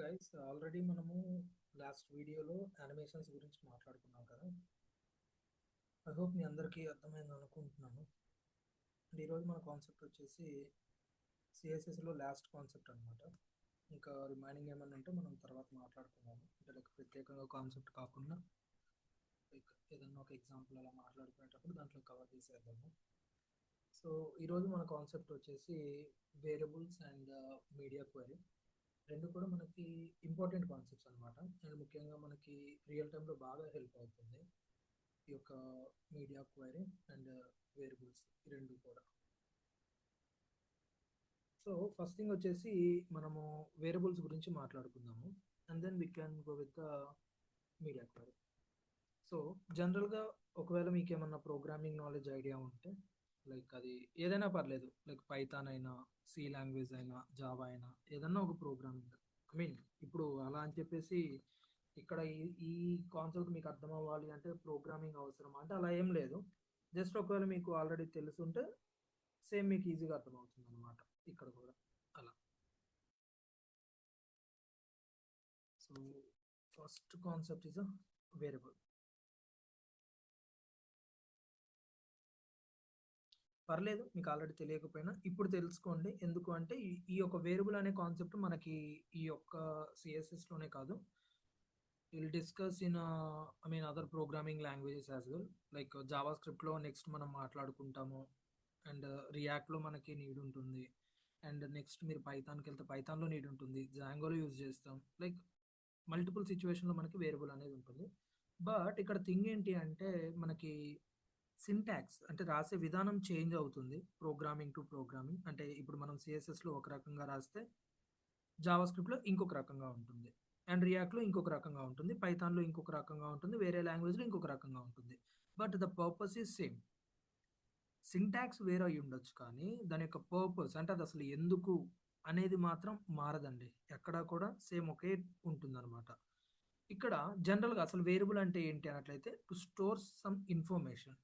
Guys already మనము last వీడియోలో animations గురించి మాట్లాడుకున్నాం కదా. ఐ హోప్ మీ అందరికీ అర్థమైంది అనుకుంటున్నాను. అండ్ ఈరోజు మన కాన్సెప్ట్ వచ్చేసి సిఎస్ఎస్లో లాస్ట్ కాన్సెప్ట్ అనమాట. ఇంకా రిమైనింగ్ ఏమన్నా ఉంటే మనం తర్వాత మాట్లాడుకున్నాము. అంటే లైక్ ప్రత్యేకంగా కాన్సెప్ట్ కాకుండా లైక్ ఏదన్నా ఒక ఎగ్జాంపుల్ అలా మాట్లాడుకునేటప్పుడు దాంట్లో కవర్ చేసేద్దాము. సో ఈరోజు మన కాన్సెప్ట్ వచ్చేసి వేరియబుల్స్ అండ్ మీడియా క్వైరీ. రెండు కూడా మనకి ఇంపార్టెంట్ కాన్సెప్ట్స్ అనమాట. అండ్ ముఖ్యంగా మనకి రియల్ టైంలో బాగా హెల్ప్ అవుతుంది ఈ యొక్క మీడియా క్వైరీ అండ్ వేరియబుల్స్ ఈ రెండు కూడా. సో ఫస్ట్ థింగ్ వచ్చేసి మనము వేరియబుల్స్ గురించి మాట్లాడుకుందాము and then we can go with the media query. So జనరల్గా ఒకవేళ మీకు ఏమన్నా ప్రోగ్రామింగ్ నాలెడ్జ్ ఐడియా ఉంటే లైక్ అది ఏదైనా పర్లేదు, లైక్ పైథాన్ అయినా, సి లాంగ్వేజ్ అయినా, జావా అయినా, ఏదన్నా ఒక ప్రోగ్రామింగ్. ఐ మీన్ ఇప్పుడు అలా అని చెప్పేసి ఇక్కడ ఈ కాన్సెప్ట్ మీకు అర్థం అవ్వాలి అంటే ప్రోగ్రామింగ్ అవసరం అంటే అలా ఏం లేదు. జస్ట్ ఒకవేళ మీకు ఆల్రెడీ తెలుసుంటే సేమ్ మీకు ఈజీగా అర్థమవుతుంది అనమాట ఇక్కడ కూడా అలా. So first concept is a variable. పర్లేదు మీకు ఆల్రెడీ తెలియకపోయినా ఇప్పుడు తెలుసుకోండి. ఎందుకు అంటే ఈ యొక్క వేరియబుల్ అనే కాన్సెప్ట్ మనకి ఈ యొక్క సిఎస్ఎస్లోనే కాదు, will discuss in I mean other programming languages as well. Like Java స్క్రిప్ట్లో నెక్స్ట్ మనం మాట్లాడుకుంటాము అండ్ రియాక్ట్లో మనకి నీడ్ ఉంటుంది. అండ్ నెక్స్ట్ మీరు పైథాన్కి వెళ్తే పైథాన్లో నీడ్ ఉంటుంది, జాంగోలో యూజ్ చేస్తాం. లైక్ మల్టిపుల్ సిచ్యువేషన్లో మనకి వేరియబుల్ అనేది ఉంటుంది. బట్ ఇక్కడ థింగ్ ఏంటి అంటే మనకి సింటాక్స్ అంటే రాసే విధానం చేంజ్ అవుతుంది ప్రోగ్రామింగ్ టు ప్రోగ్రామింగ్. అంటే ఇప్పుడు మనం సిఎస్ఎస్లో ఒక రకంగా రాస్తే జావా స్క్రిప్ట్లో ఇంకొక రకంగా ఉంటుంది, అండ్ రియాక్ట్లో ఇంకొక రకంగా ఉంటుంది, పైథాన్లో ఇంకొక రకంగా ఉంటుంది, వేరే లాంగ్వేజ్లో ఇంకొక రకంగా ఉంటుంది. But the purpose is same. Syntax వేరే అయి ఉండొచ్చు కానీ దాని యొక్క పర్పస్ అంటే అది అసలు ఎందుకు అనేది మాత్రం మారదండి. ఎక్కడా కూడా సేమ్ ఒకే ఉంటుందన్నమాట. ఇక్కడ జనరల్గా అసలు వేరియబుల్ అంటే ఏంటి అన్నట్లయితే to store some information.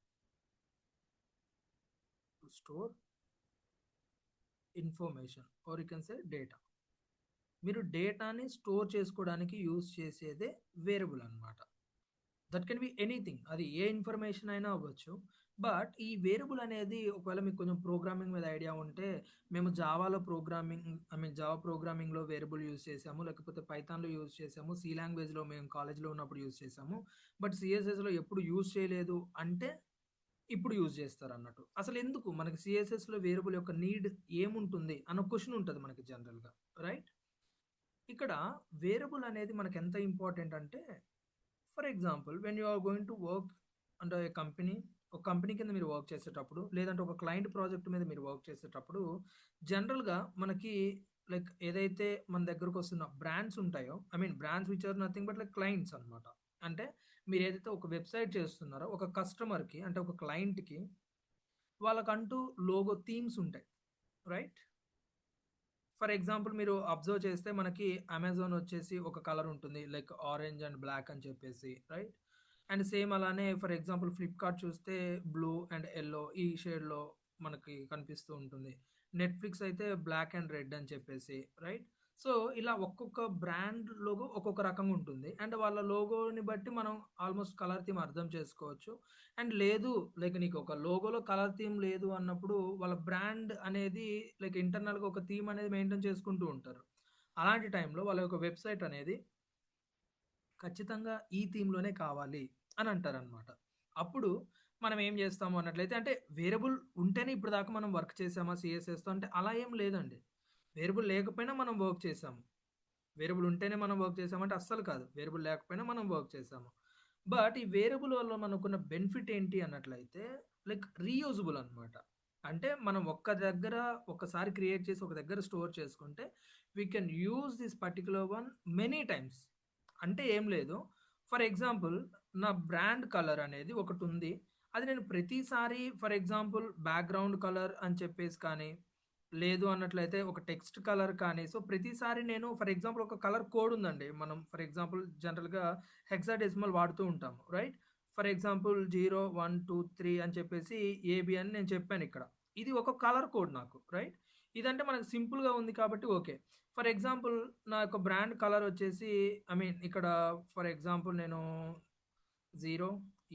To store information are you can say data. మీరు డేటాని స్టోర్ చేసుకోవడానికి యూజ్ చేసేదే వేరియబుల్ అనమాట. దట్ కెన్ బి ఎనీథింగ్, అది ఏ ఇన్ఫర్మేషన్ అయినా అవ్వచ్చు. బట్ ఈ వేరియబుల్ అనేది ఒకవేళ మీకు కొంచెం ప్రోగ్రామింగ్ మీద ఐడియా ఉంటే, మేము జావాలో ప్రోగ్రామింగ్ ఐ మీన్ జావా ప్రోగ్రామింగ్లో వేరియబుల్ యూజ్ చేసాము, లేకపోతే పైథాన్లో యూజ్ చేసాము, సి లాంగ్వేజ్లో మేము కాలేజ్లో ఉన్నప్పుడు యూజ్ చేసాము, బట్ సిఎస్ఎస్లో ఎప్పుడు యూజ్ చేయలేదు అంటే ఇప్పుడు యూజ్ చేస్తారు అన్నట్టు. అసలు ఎందుకు మనకి సిఎస్ఎస్లో వేరియబుల్ యొక్క నీడ్ ఏముంటుంది అన్న క్వశ్చన్ ఉంటుంది మనకి జనరల్గా, రైట్? ఇక్కడ వేరియబుల్ అనేది మనకి ఎంత ఇంపార్టెంట్ అంటే, for example when you are going to work అంటే కంపెనీ, ఒక కంపెనీ కింద మీరు వర్క్ చేసేటప్పుడు, లేదంటే ఒక క్లయింట్ ప్రాజెక్ట్ మీద మీరు వర్క్ చేసేటప్పుడు జనరల్గా మనకి లైక్ ఏదైతే మన దగ్గరకు వస్తున్న బ్రాండ్స్ ఉంటాయో, I mean brands which are nothing but like clients అనమాట. అంటే మీరు ఏదైతే ఒక వెబ్సైట్ చేస్తున్నారో ఒక కస్టమర్కి అంటే ఒక క్లయింట్కి వాళ్ళకంటూ లోగో థీమ్స్ ఉంటాయి, రైట్? ఫర్ ఎగ్జాంపుల్ మీరు అబ్జర్వ్ చేస్తే మనకి అమెజాన్ వచ్చేసి ఒక కలర్ ఉంటుంది, లైక్ ఆరెంజ్ అండ్ బ్లాక్ అని చెప్పేసి, రైట్? అండ్ సేమ్ అలానే ఫర్ ఎగ్జాంపుల్ ఫ్లిప్కార్ట్ చూస్తే బ్లూ అండ్ ఎల్లో ఈ షేడ్లో మనకి కనిపిస్తూ ఉంటుంది. నెట్ఫ్లిక్స్ అయితే బ్లాక్ అండ్ రెడ్ అని చెప్పేసి, రైట్? సో ఇలా ఒక్కొక్క బ్రాండ్ లోగో ఒక్కొక్క రకంగా ఉంటుంది అండ్ వాళ్ళ లోగోని బట్టి మనం ఆల్మోస్ట్ కలర్ థీమ్ అర్థం చేసుకోవచ్చు. అండ్ లేదు లైక్ నీకు ఒక లోగోలో కలర్ థీమ్ లేదు అన్నప్పుడు వాళ్ళ బ్రాండ్ అనేది లైక్ ఇంటర్నల్గా ఒక థీమ్ అనేది మెయింటైన్ చేసుకుంటూ ఉంటారు. అలాంటి టైంలో వాళ్ళ యొక్క వెబ్సైట్ అనేది ఖచ్చితంగా ఈ థీమ్లోనే కావాలి అని అంటారనమాట. అప్పుడు మనం ఏం చేస్తాము అన్నట్లయితే, అంటే వేరియబుల్ ఉంటేనే ఇప్పుడు దాకా మనం వర్క్ చేసామా సిఎస్ఎస్తో అంటే అలా ఏం లేదండి. వేరియబుల్ లేకపోయినా మనం వర్క్ చేసాము, వేరియబుల్ ఉంటేనే మనం వర్క్ చేసామంటే అస్సలు కాదు, వేరియబుల్ లేకపోయినా మనం వర్క్ చేసాము. బట్ ఈ వేరియబుల్ వల్ల మనకున్న బెనిఫిట్ ఏంటి అన్నట్లయితే లైక్ రీయూజబుల్ అనమాట. అంటే మనం ఒక్క దగ్గర ఒక్కసారి క్రియేట్ చేసి ఒక దగ్గర స్టోర్ చేసుకుంటే we can use this particular one many times. అంటే ఏం లేదు, ఫర్ ఎగ్జాంపుల్ నా బ్రాండ్ కలర్ అనేది ఒకటి ఉంది, అది నేను ప్రతిసారి ఫర్ ఎగ్జాంపుల్ బ్యాక్గ్రౌండ్ కలర్ అని చెప్పేసి కానీ, లేదు అన్నట్లయితే ఒక టెక్స్ట్ కలర్ కానీ, సో ప్రతిసారి నేను ఫర్ ఎగ్జాంపుల్ ఒక కలర్ కోడ్ ఉందండి, మనం ఫర్ ఎగ్జాంపుల్ జనరల్గా హెక్సాడెసిమల్ వాడుతూ ఉంటాము, రైట్? ఫర్ ఎగ్జాంపుల్ 0 1 2 3 అని చెప్పేసి ఏబి అని నేను చెప్పాను ఇక్కడ, ఇది ఒక కలర్ కోడ్ నాకు, రైట్? ఇదంటే మనకు సింపుల్‌గా ఉంది కాబట్టి ఓకే. ఫర్ ఎగ్జాంపుల్ నా యొక్క బ్రాండ్ కలర్ వచ్చేసి ఐ మీన్ ఇక్కడ ఫర్ ఎగ్జాంపుల్ నేను 0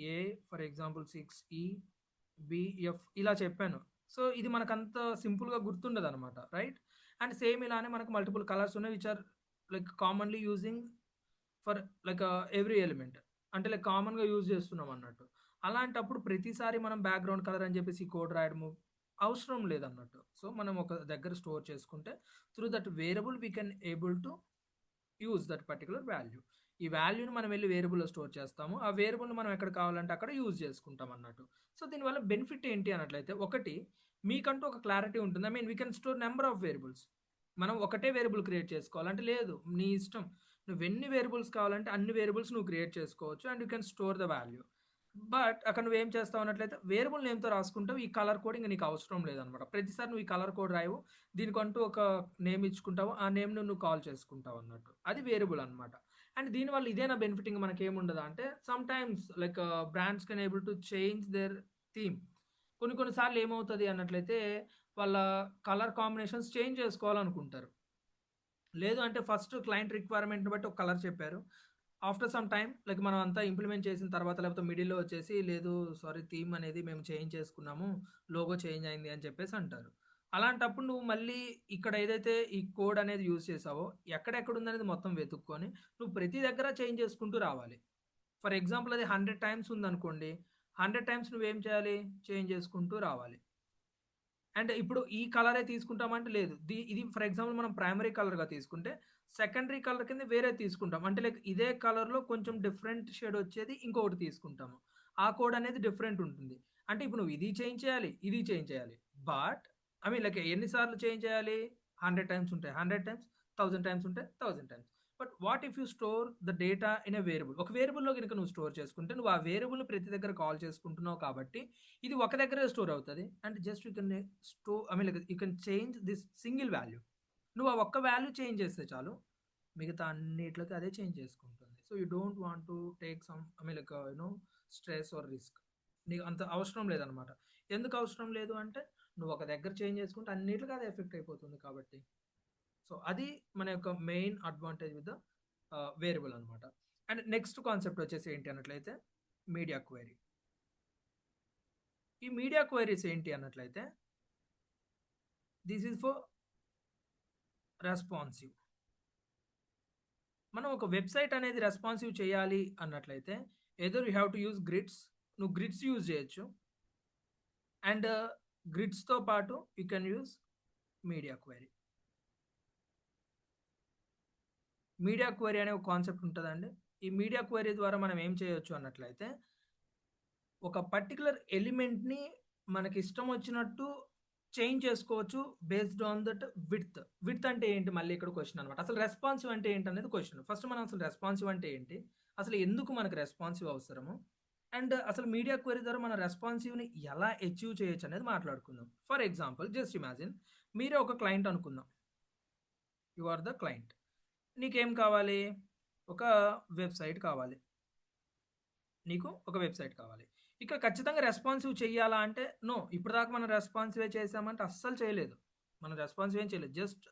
ఏ ఫర్ ఎగ్జాంపుల్ 6 ఈ బిఎఫ్ ఇలా చెప్పాను. సో, ఇది మనకంత సింపుల్‌గా గుర్తుండదనమాట. రైట్? అండ్ సేమ్ ఇలానే మనకు మల్టిపుల్ కలర్స్ ఉన్నాయి which are like commonly using for like every element. అంటే లైక్ కామన్‌గా యూజ్ చేస్తున్నాం అన్నట్టు. అలాంటప్పుడు ప్రతిసారి మనం బ్యాక్‌గ్రౌండ్ కలర్ అని చెప్పేసి కోడ్ రాయడము అవసరం లేదన్నట్టు. సో, మనం ఒక దగ్గర స్టోర్ చేసుకుంటే through that variable we can able to use that particular value. ఈ వాల్యూని మనం వెళ్లి వేరియబుల్‌లో స్టోర్ చేస్తాము. ఆ వేరియబుల్‌ని మనం ఎక్కడ కావాలంటే అక్కడ యూజ్ చేసుకుంటాం అన్నట్టు. సో, దీనివల్ల బెనిఫిట్ ఏంటి అన్నట్లయితే ఒకటి మీకంటూ ఒక క్లారిటీ ఉంటుంది. I mean we can store number of variables. మనం ఒకటే వేరియబుల్ క్రియేట్ చేసుకోవాలి. అంటే లేదు నీ ఇష్టం. నువ్వెన్ని వేరియబుల్స్ కావాలంటే అన్ని వేరియబుల్స్ నువ్వు క్రియేట్ చేసుకోవచ్చు. And you can store the value. But అక్కడ నువ్వేం చేస్తావు అన్నట్లయితే వేరియబుల్ నేమ్‌తో రాసుకుంటావు. ఈ కలర్ కోడ్ ఇంక నీకు అవసరం లేదనమాట. ప్రతిసారి నువ్వు ఈ కలర్ కోడ్ రాయవు. దీనికంటూ ఒక నేమ్ ఇచ్చుకుంటావు. ఆ నేమ్‌ని నువ్వు కాల్ చేసుకుంటావు అన్నట్టు. అది వేరియబుల్ అనమాట. అండ్ దీనివల్ల ఇదేనా బెనిఫిటింగ్ మనకేముండదా అంటే sometimes like brands can able to change their theme. కొన్ని కొన్ని సార్లు ఏమవుతది అన్నట్లయితే వాళ్ళ కలర్ కాంబినేషన్స్ చేంజ్ చేసుకోవాలనుకుంటారు. లేదు అంటే ఫస్ట్ క్లయింట్ రిక్వైర్మెంట్‌ని బట్టి ఒక కలర్ చెప్పారు. ఆఫ్టర్ సమ్ టైమ్ లైక్ మనం అంతా ఇంప్లిమెంట్ చేసిన తర్వాత లేకపోతే మిడిల్‌లో వచ్చేసి లేదు సారీ థీమ్ అనేది మేము చేంజ్ చేసుకున్నాము. లోగో చేంజ్ అయింది అని చెప్పేసి అంటారు. అలాంటప్పుడు నువ్వు మళ్ళీ ఇక్కడ ఏదైతే ఈ కోడ్ అనేది యూజ్ చేసావో ఎక్కడెక్కడ ఉందనేది మొత్తం వెతుక్కొని నువ్వు ప్రతి దగ్గర చేంజ్ చేసుకుంటూ రావాలి. ఫర్ ఎగ్జాంపుల్ అది 100 టైమ్స్ ఉందనుకోండి. 100 టైమ్స్ నువ్వేం చేయాలి? చేంజ్ చేసుకుంటూ రావాలి. అండ్ ఇప్పుడు ఈ కలరే తీసుకుంటామంటే లేదు. ఇది ఫర్ ఎగ్జాంపుల్ మనం ప్రైమరీ కలర్‌గా తీసుకుంటే, సెకండరీ కలర్ కింద వేరేది తీసుకుంటాం. అంటే లైక్ ఇదే కలర్‌లో కొంచెం డిఫరెంట్ షేడ్ వచ్చేది ఇంకొకటి తీసుకుంటాము. ఆ కోడ్ అనేది డిఫరెంట్ ఉంటుంది. అంటే ఇప్పుడు నువ్వు ఇది చేంజ్ చేయాలి, ఇది చేంజ్ చేయాలి. బట్ ఐ మీన్ లైక్ ఎన్ని సార్లు చేంజ్ చేయాలి? 100 టైమ్స్ ఉంటాయి. 100 టైమ్స్, 1000 టైమ్స్ ఉంటాయి. 1000 times. But what if you store the data in a variable? ఒక వేరియబుల్‌లో గనుక నువ్వు స్టోర్ చేసుకుంటే, నువ్వు ఆ వేరియబుల్‌ని ప్రతి దగ్గర కాల్ చేసుకుంటున్నావు కాబట్టి, ఇది ఒక దగ్గరే స్టోర్ అవుతది. And just you can I mean like you can change this single value. నువ్వు ఆ ఒక్క వాల్యూ చేంజ్ చేస్తే చాలు. మిగతా అన్నిట్లకి అదే చేంజ్ చేసుకుంటుంది. So, you don't want to take some I mean like stress or risk. నీకు అంత అవసరం లేదనమాట. ఎందుకు అవసరం లేదు అంటే, నువ్వు ఒక దగ్గర చేంజ్ చేసుకుంటే అన్నిట్లకి అది ఎఫెక్ట్ అయిపోతుంది కాబట్టి. సో, అది మన యొక్క main advantage with the variable అనమాట. అండ్ నెక్స్ట్ కాన్సెప్ట్ వచ్చేసి ఏంటి అన్నట్లయితే మీడియా క్వెరీ. ఈ మీడియా క్వెరీస్ ఏంటి అన్నట్లయితే దిస్ ఈజ్ ఫర్ రెస్పాన్సివ్. మనం ఒక వెబ్‌సైట్ అనేది రెస్పాన్సివ్ చేయాలి అన్నట్లయితే either you have to use grids. నువ్వు గ్రిడ్స్ యూజ్ చేయొచ్చు. అండ్ గ్రిడ్స్‌తో పాటు you can use media query. Media query అనే ఒక కాన్సెప్ట్ ఉంటదండి. ఈ మీడియా క్వెరీ ద్వారా మనం ఏం చేయొచ్చు అన్నట్లయితే ఒక పర్టిక్యులర్ ఎలిమెంట్‌ని మనకిష్టం వచ్చినట్టు చేంజ్ చేసుకోవచ్చు based on that width. Width అంటే ఏంటి మళ్ళీ ఇక్కడ క్వెషన్ అనమాట. అసలు రెస్పాన్సివ్ అంటే ఏంటనేది క్వెషన్. ఫస్ట్ మనం అసలు రెస్పాన్సివ్ అంటే ఏంటి? అసలు ఎందుకు మనకు రెస్పాన్సివ్ అవసరము? అండ్ అసలు మీడియా క్వెరీ ద్వారా మన రెస్పాన్సివ్‌ని ఎలా అచీవ్ చేయొచ్చు అనేది మాట్లాడుకుందాం. ఫర్ ఎగ్జాంపుల్ జస్ట్ ఇమాజిన్ మీరే ఒక క్లయింట్ అనుకుందాం. You are the client. నీకేం కావాలి? ఒక వెబ్‌సైట్ కావాలి. నీకు ఒక వెబ్‌సైట్ కావాలి. ఇక్కడ ఖచ్చితంగా రెస్పాన్సివ్ చెయ్యాలా అంటే, నో. ఇప్పటిదాకా మనం రెస్పాన్సివే చేసామంటే అస్సలు చేయలేదు. మనం రెస్పాన్సివ్ ఏం చేయలేదు. జస్ట్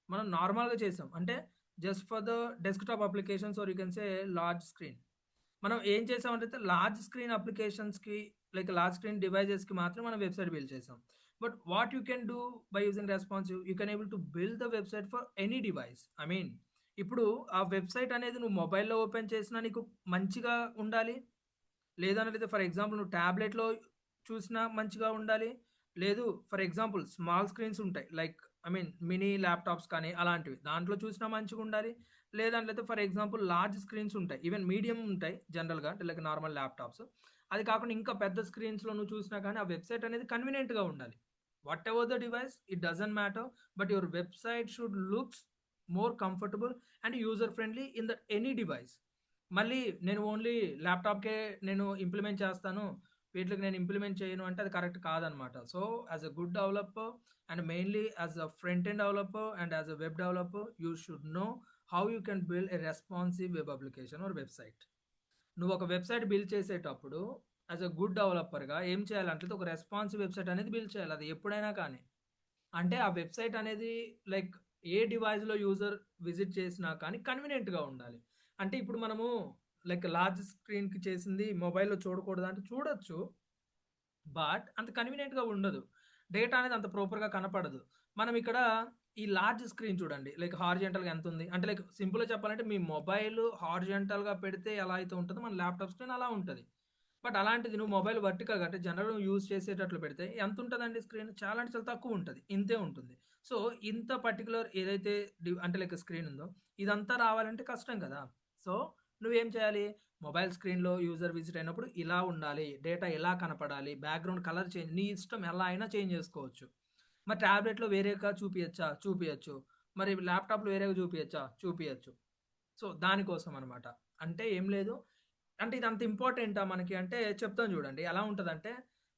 మనం నార్మల్‌గా చేసాం. అంటే just for the desktop applications or you can say large screen. మనం ఏం చేసామంటే లార్జ్ స్క్రీన్ అప్లికేషన్స్‌కి లైక్ లార్జ్ స్క్రీన్ డివైసెస్‌కి మాత్రం మనం వెబ్‌సైట్ బిల్డ్ చేసాం. But what you can do by using responsive, you can able to build the website for any device. I mean ఇప్పుడు ఆ వెబ్‌సైట్ అనేది నువ్వు మొబైల్‌లో ఓపెన్ చేసినా నీకు మంచిగా ఉండాలి. లేదన్నట్లయితే ఫర్ ఎగ్జాంపుల్ నువ్వు టాబ్లెట్‌లో చూసినా మంచిగా ఉండాలి. లేదు ఫర్ ఎగ్జాంపుల్ స్మాల్ స్క్రీన్స్ ఉంటాయి. Like I mean mini laptops కానీ అలాంటివి. దాంట్లో చూసినా మంచిగుండాలి. లేదన్నట్లయితే ఫర్ ఎగ్జాంపుల్ లార్జ్ స్క్రీన్స్ ఉంటాయి. ఈవెన్ మీడియం ఉంటాయి జనరల్‌గా అంటే లైక్ నార్మల్ ల్యాప్‌టాప్స్. అది కాకుండా ఇంకా పెద్ద స్క్రీన్స్‌లో నువ్వు చూసినా కానీ ఆ వెబ్‌సైట్ అనేది కన్వీనియంట్‌గా ఉండాలి. Whatever the device it doesn't matter. But your website should looks more comfortable and user friendly in that any device. మళ్ళీ నేను ఓన్లీ ల్యాప్‌టాప్‌కే నేను ఇంప్లిమెంట్ చేస్తాను. వీటిలకి నేను ఇంప్లిమెంట్ చేయను అంటే అది కరెక్ట్ కాదనమాట. So, as a good developer and mainly as a front end developer and as a web developer you should know how you can build a responsive web application or website. నువ్వు ఒక website build చేసేటప్పుడు as a good డెవలపర్‌గా ఏం చేయాలంటే ఒక responsive website అనేది build చేయాలి. అది ఎప్పుడైనా కానీ. అంటే ఆ వెబ్‌సైట్ అనేది లైక్ ఏ డివైస్‌లో యూజర్ విజిట్ చేసినా కానీ కన్వీనియంట్‌గా ఉండాలి. అంటే ఇప్పుడు మనము లైక్ లార్జ్ స్క్రీన్‌కి చేసింది మొబైల్‌లో చూడకూడదా అంటే చూడొచ్చు. బట్ అంత కన్వీనియంట్‌గా ఉండదు. డేటా అనేది అంత ప్రాపర్‌గా కనపడదు. మనం ఇక్కడ ఈ లార్జ్ స్క్రీన్ చూడండి. లైక్ హారిజాంటల్‌గా ఎంతుంది? అంటే లైక్ సింపుల్‌గా చెప్పాలంటే మీ మొబైల్ హారిజాంటల్‌గా పెడితే ఎలా అయితే ఉంటదో మన ల్యాప్‌టాప్ స్క్రీన్ అలా ఉంటది. బట్ అలాంటిది నువ్వు మొబైల్ వర్టికల్‌గా అంటే జనరల్ యూజ్ చేసేటట్లు పెడితే ఎంతుంటదండి స్క్రీన్? చాలా అంటే చాలా తక్కువుంటది. ఇంతే ఉంటుంది. సో, ఇంత పర్టిక్యులర్ ఏదైతే అంటే లైక్ స్క్రీన్ ఉందో ఇదంతా రావాలంటే కష్టం కదా! సో, నువ్వేం చేయాలి? మొబైల్ స్క్రీన్‌లో యూజర్ విజిట్ అయినప్పుడు ఇలా ఉండాలి. డేటా ఇలా కనపడాలి. బ్యాక్‌గ్రౌండ్ కలర్ చేంజ్ నీ ఇష్టం ఎలా అయినా చేంజ్ చేసుకోవచ్చు. మరి టాబ్లెట్‌లో వేరేగా చూపియచ్చా? చూపియచ్చు. మరి ల్యాప్‌టాప్‌లో వేరేగా చూపియచ్చా? చూపియచ్చు. సో, దానికోసం అనమాట. అంటే ఏం లేదు. అంటే ఇదంత ఇంపార్టెంటా మనకి అంటే చెప్తాను చూడండి. ఎలా ఉంటదంటే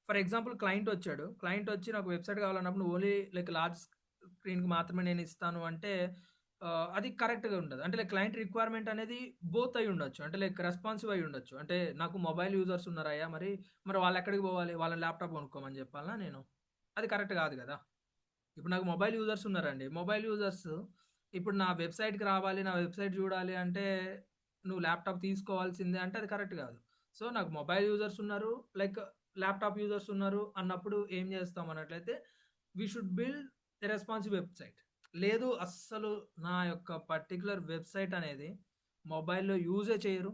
ఫర్ ఎగ్జాంపుల్ క్లయింట్ వచ్చాడు. క్లయింట్ వచ్చి నాకు వెబ్‌సైట్ కావాలన్నప్పుడు ఓన్లీ లైక్ లార్జ్ స్క్రీన్‌కి మాత్రమే నేను ఇస్తాను అంటే అది కరెక్ట్‌గా ఉండదు. అంటే లైక్ క్లయింట్ రిక్వైర్మెంట్ అనేది బోత్ అయ్యి ఉండొచ్చు. అంటే లైక్ రెస్పాన్సివ్ అయ్యి ఉండొచ్చు. అంటే నాకు మొబైల్ యూజర్స్ ఉన్నారయ్యా మరి వాళ్ళెక్కడికి పోవాలి? వాళ్ళని ల్యాప్‌టాప్ కొనుక్కోమని చెప్పాలనా నేను? అది కరెక్ట్ కాదు కదా! ఇప్పుడు నాకు మొబైల్ యూజర్స్ ఉన్నారండి. మొబైల్ యూజర్స్ ఇప్పుడు నా వెబ్‌సైట్‌కి రావాలి, నా వెబ్‌సైట్ చూడాలి అంటే, నువ్వు ల్యాప్‌టాప్ తీసుకోవాల్సిందే అంటే అది కరెక్ట్ కాదు. సో, నాకు మొబైల్ యూజర్స్ ఉన్నారు, లైక్ ల్యాప్‌టాప్ యూజర్స్ ఉన్నారు అన్నప్పుడు ఏం చేస్తాం అన్నట్లయితే, we should build a responsive website. లేదు అస్సలు నా యొక్క పర్టిక్యులర్ వెబ్‌సైట్ అనేది మొబైల్‌లో యూజే చేయరు.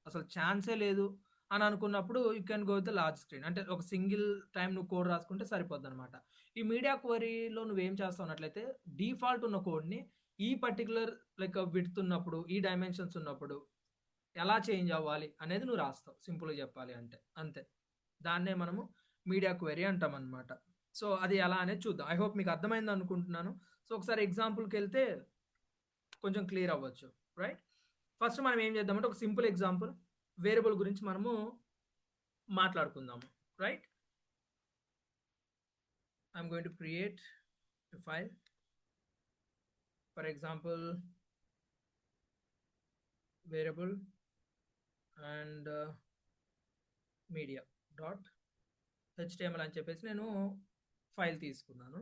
అసలు ఛాన్సే లేదు అని అనుకున్నప్పుడు you can go with the large screen. అంటే ఒక సింగిల్ టైమ్ నువ్వు కోడ్ రాసుకుంటే సరిపోద్దనమాట. ఈ మీడియా క్వెరీలో నువ్వేం చేస్తావు అన్నట్లయితే, డిఫాల్ట్ ఉన్న కోడ్‌ని ఈ పర్టిక్యులర్ లైక్ విడ్త్ ఉన్నప్పుడు, ఈ డైమెన్షన్స్ ఉన్నప్పుడు ఎలా చేంజ్ అవ్వాలి అనేది నువ్వు రాస్తావు. సింపుల్‌గా చెప్పాలి అంటే. అంతే. దాన్నే మనము మీడియా క్వెరీ అంటామనమాట. సో, అది ఎలా అనేది చూద్దాం. ఐ హోప్ మీకు అర్థమైందనుకుంటున్నాను. సో, ఒకసారి ఎగ్జాంపుల్‌కెళ్తే కొంచెం క్లియర్ అవ్వచ్చు. రైట్? ఫస్ట్ మనం ఏం చేద్దామంటే ఒక సింపుల్ ఎగ్జాంపుల్ వేరియబుల్ గురించి మనము మాట్లాడుకుందాము. Right? I'm going to create a file. For example variable and media dot HTML అని చెప్పేసి నేను ఫైల్ తీసుకున్నాను.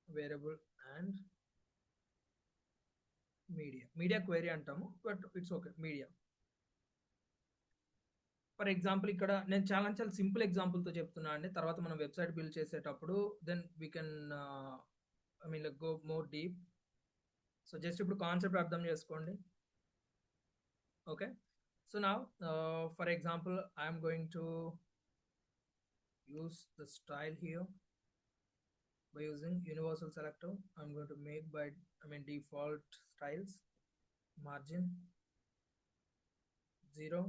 వేరియబుల్ అండ్ మీడియా క్వెరీ అంటాము. But it's okay media. For example ఇక్కడ నేను చాలా చాలా సింపుల్ ఎగ్జాంపుల్‌తో చెప్తున్నా అండి. తర్వాత మనం వెబ్‌సైట్ బిల్డ్ చేసేటప్పుడు then we can I mean like go more deep. So, just ఇప్పుడు కాన్సెప్ట్ అర్థం చేసుకోండి. Okay. So, now for example I am going to use the style here by using universal selector. I'm going to make by default styles, margin 0,